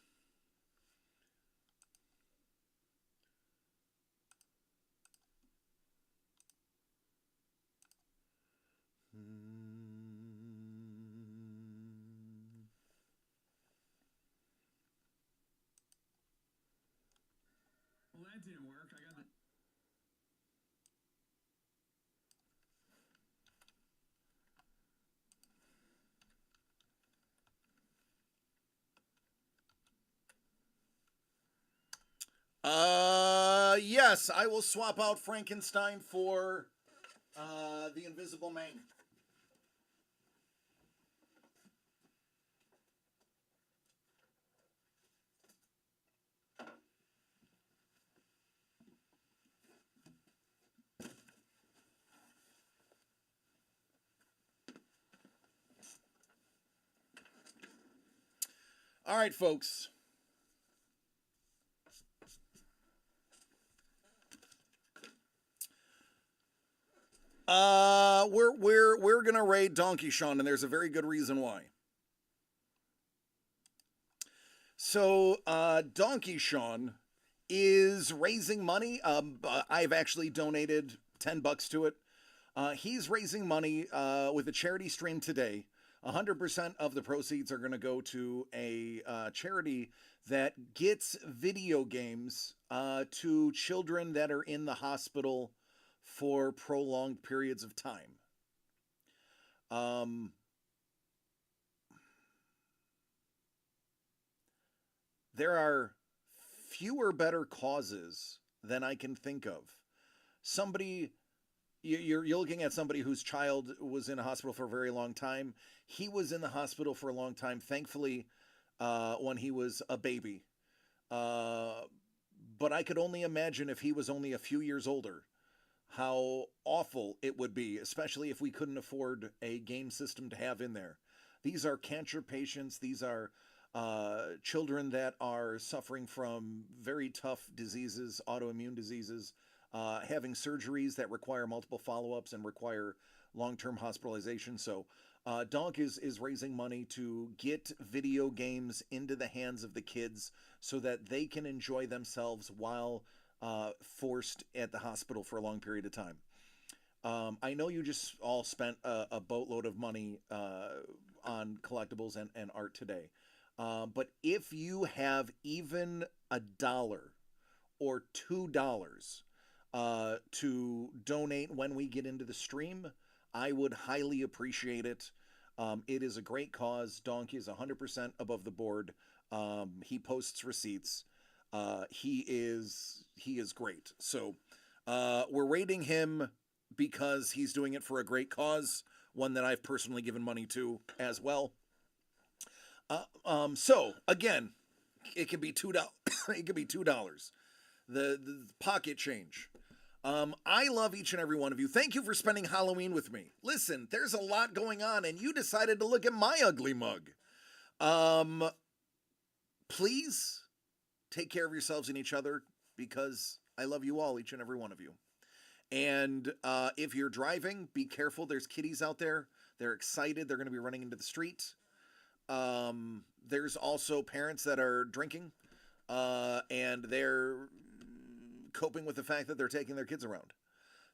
Well, that didn't work. I got the. Yes, I will swap out Frankenstein for the Invisible Man. All right, folks. We're gonna raid Donkey Sean, and there's a very good reason why. So Donkey Sean is raising money. I've actually donated $10 to it. He's raising money with a charity stream today 100% of the proceeds are going to go to a charity that gets video games to children that are in the hospital for prolonged periods of time. There are fewer better causes than I can think of. Somebody, you're looking at somebody whose child was in a hospital for a very long time. He was in the hospital for a long time, thankfully, when he was a baby. But I could only imagine if he was only a few years older, how awful it would be, especially if we couldn't afford a game system to have in there. These are cancer patients. These are children that are suffering from very tough diseases, autoimmune diseases, having surgeries that require multiple follow-ups and require long-term hospitalization. So Donk is raising money to get video games into the hands of the kids so that they can enjoy themselves while forced at the hospital for a long period of time. I know you just all spent a boatload of money on collectibles and art today. But if you have even $1 or $2 to donate when we get into the stream, I would highly appreciate it. It is a great cause. Donkey is 100% above the board. He posts receipts. He is great. So we're rating him because he's doing it for a great cause, one that I've personally given money to as well. So again, it could be $2. It could be $2. The pocket change. I love each and every one of you. Thank you for spending Halloween with me. Listen, there's a lot going on, and you decided to look at my ugly mug. Please take care of yourselves and each other, because I love you all, each and every one of you. And if you're driving, be careful. There's kiddies out there. They're excited. They're going to be running into the street. There's also parents that are drinking, and they're coping with the fact that they're taking their kids around.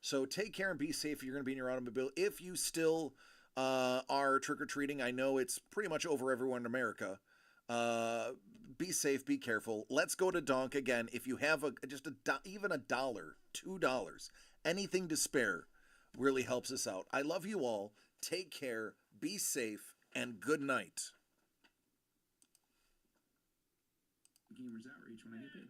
So take care and be safe if you're going to be in your automobile. If you still are trick-or-treating, I know it's pretty much over everywhere in America. Be safe, be careful. Let's go to Donk again. If you have even $1, $2, anything to spare really helps us out. I love you all. Take care, be safe, and good night. Gamers Outreach when I get paid.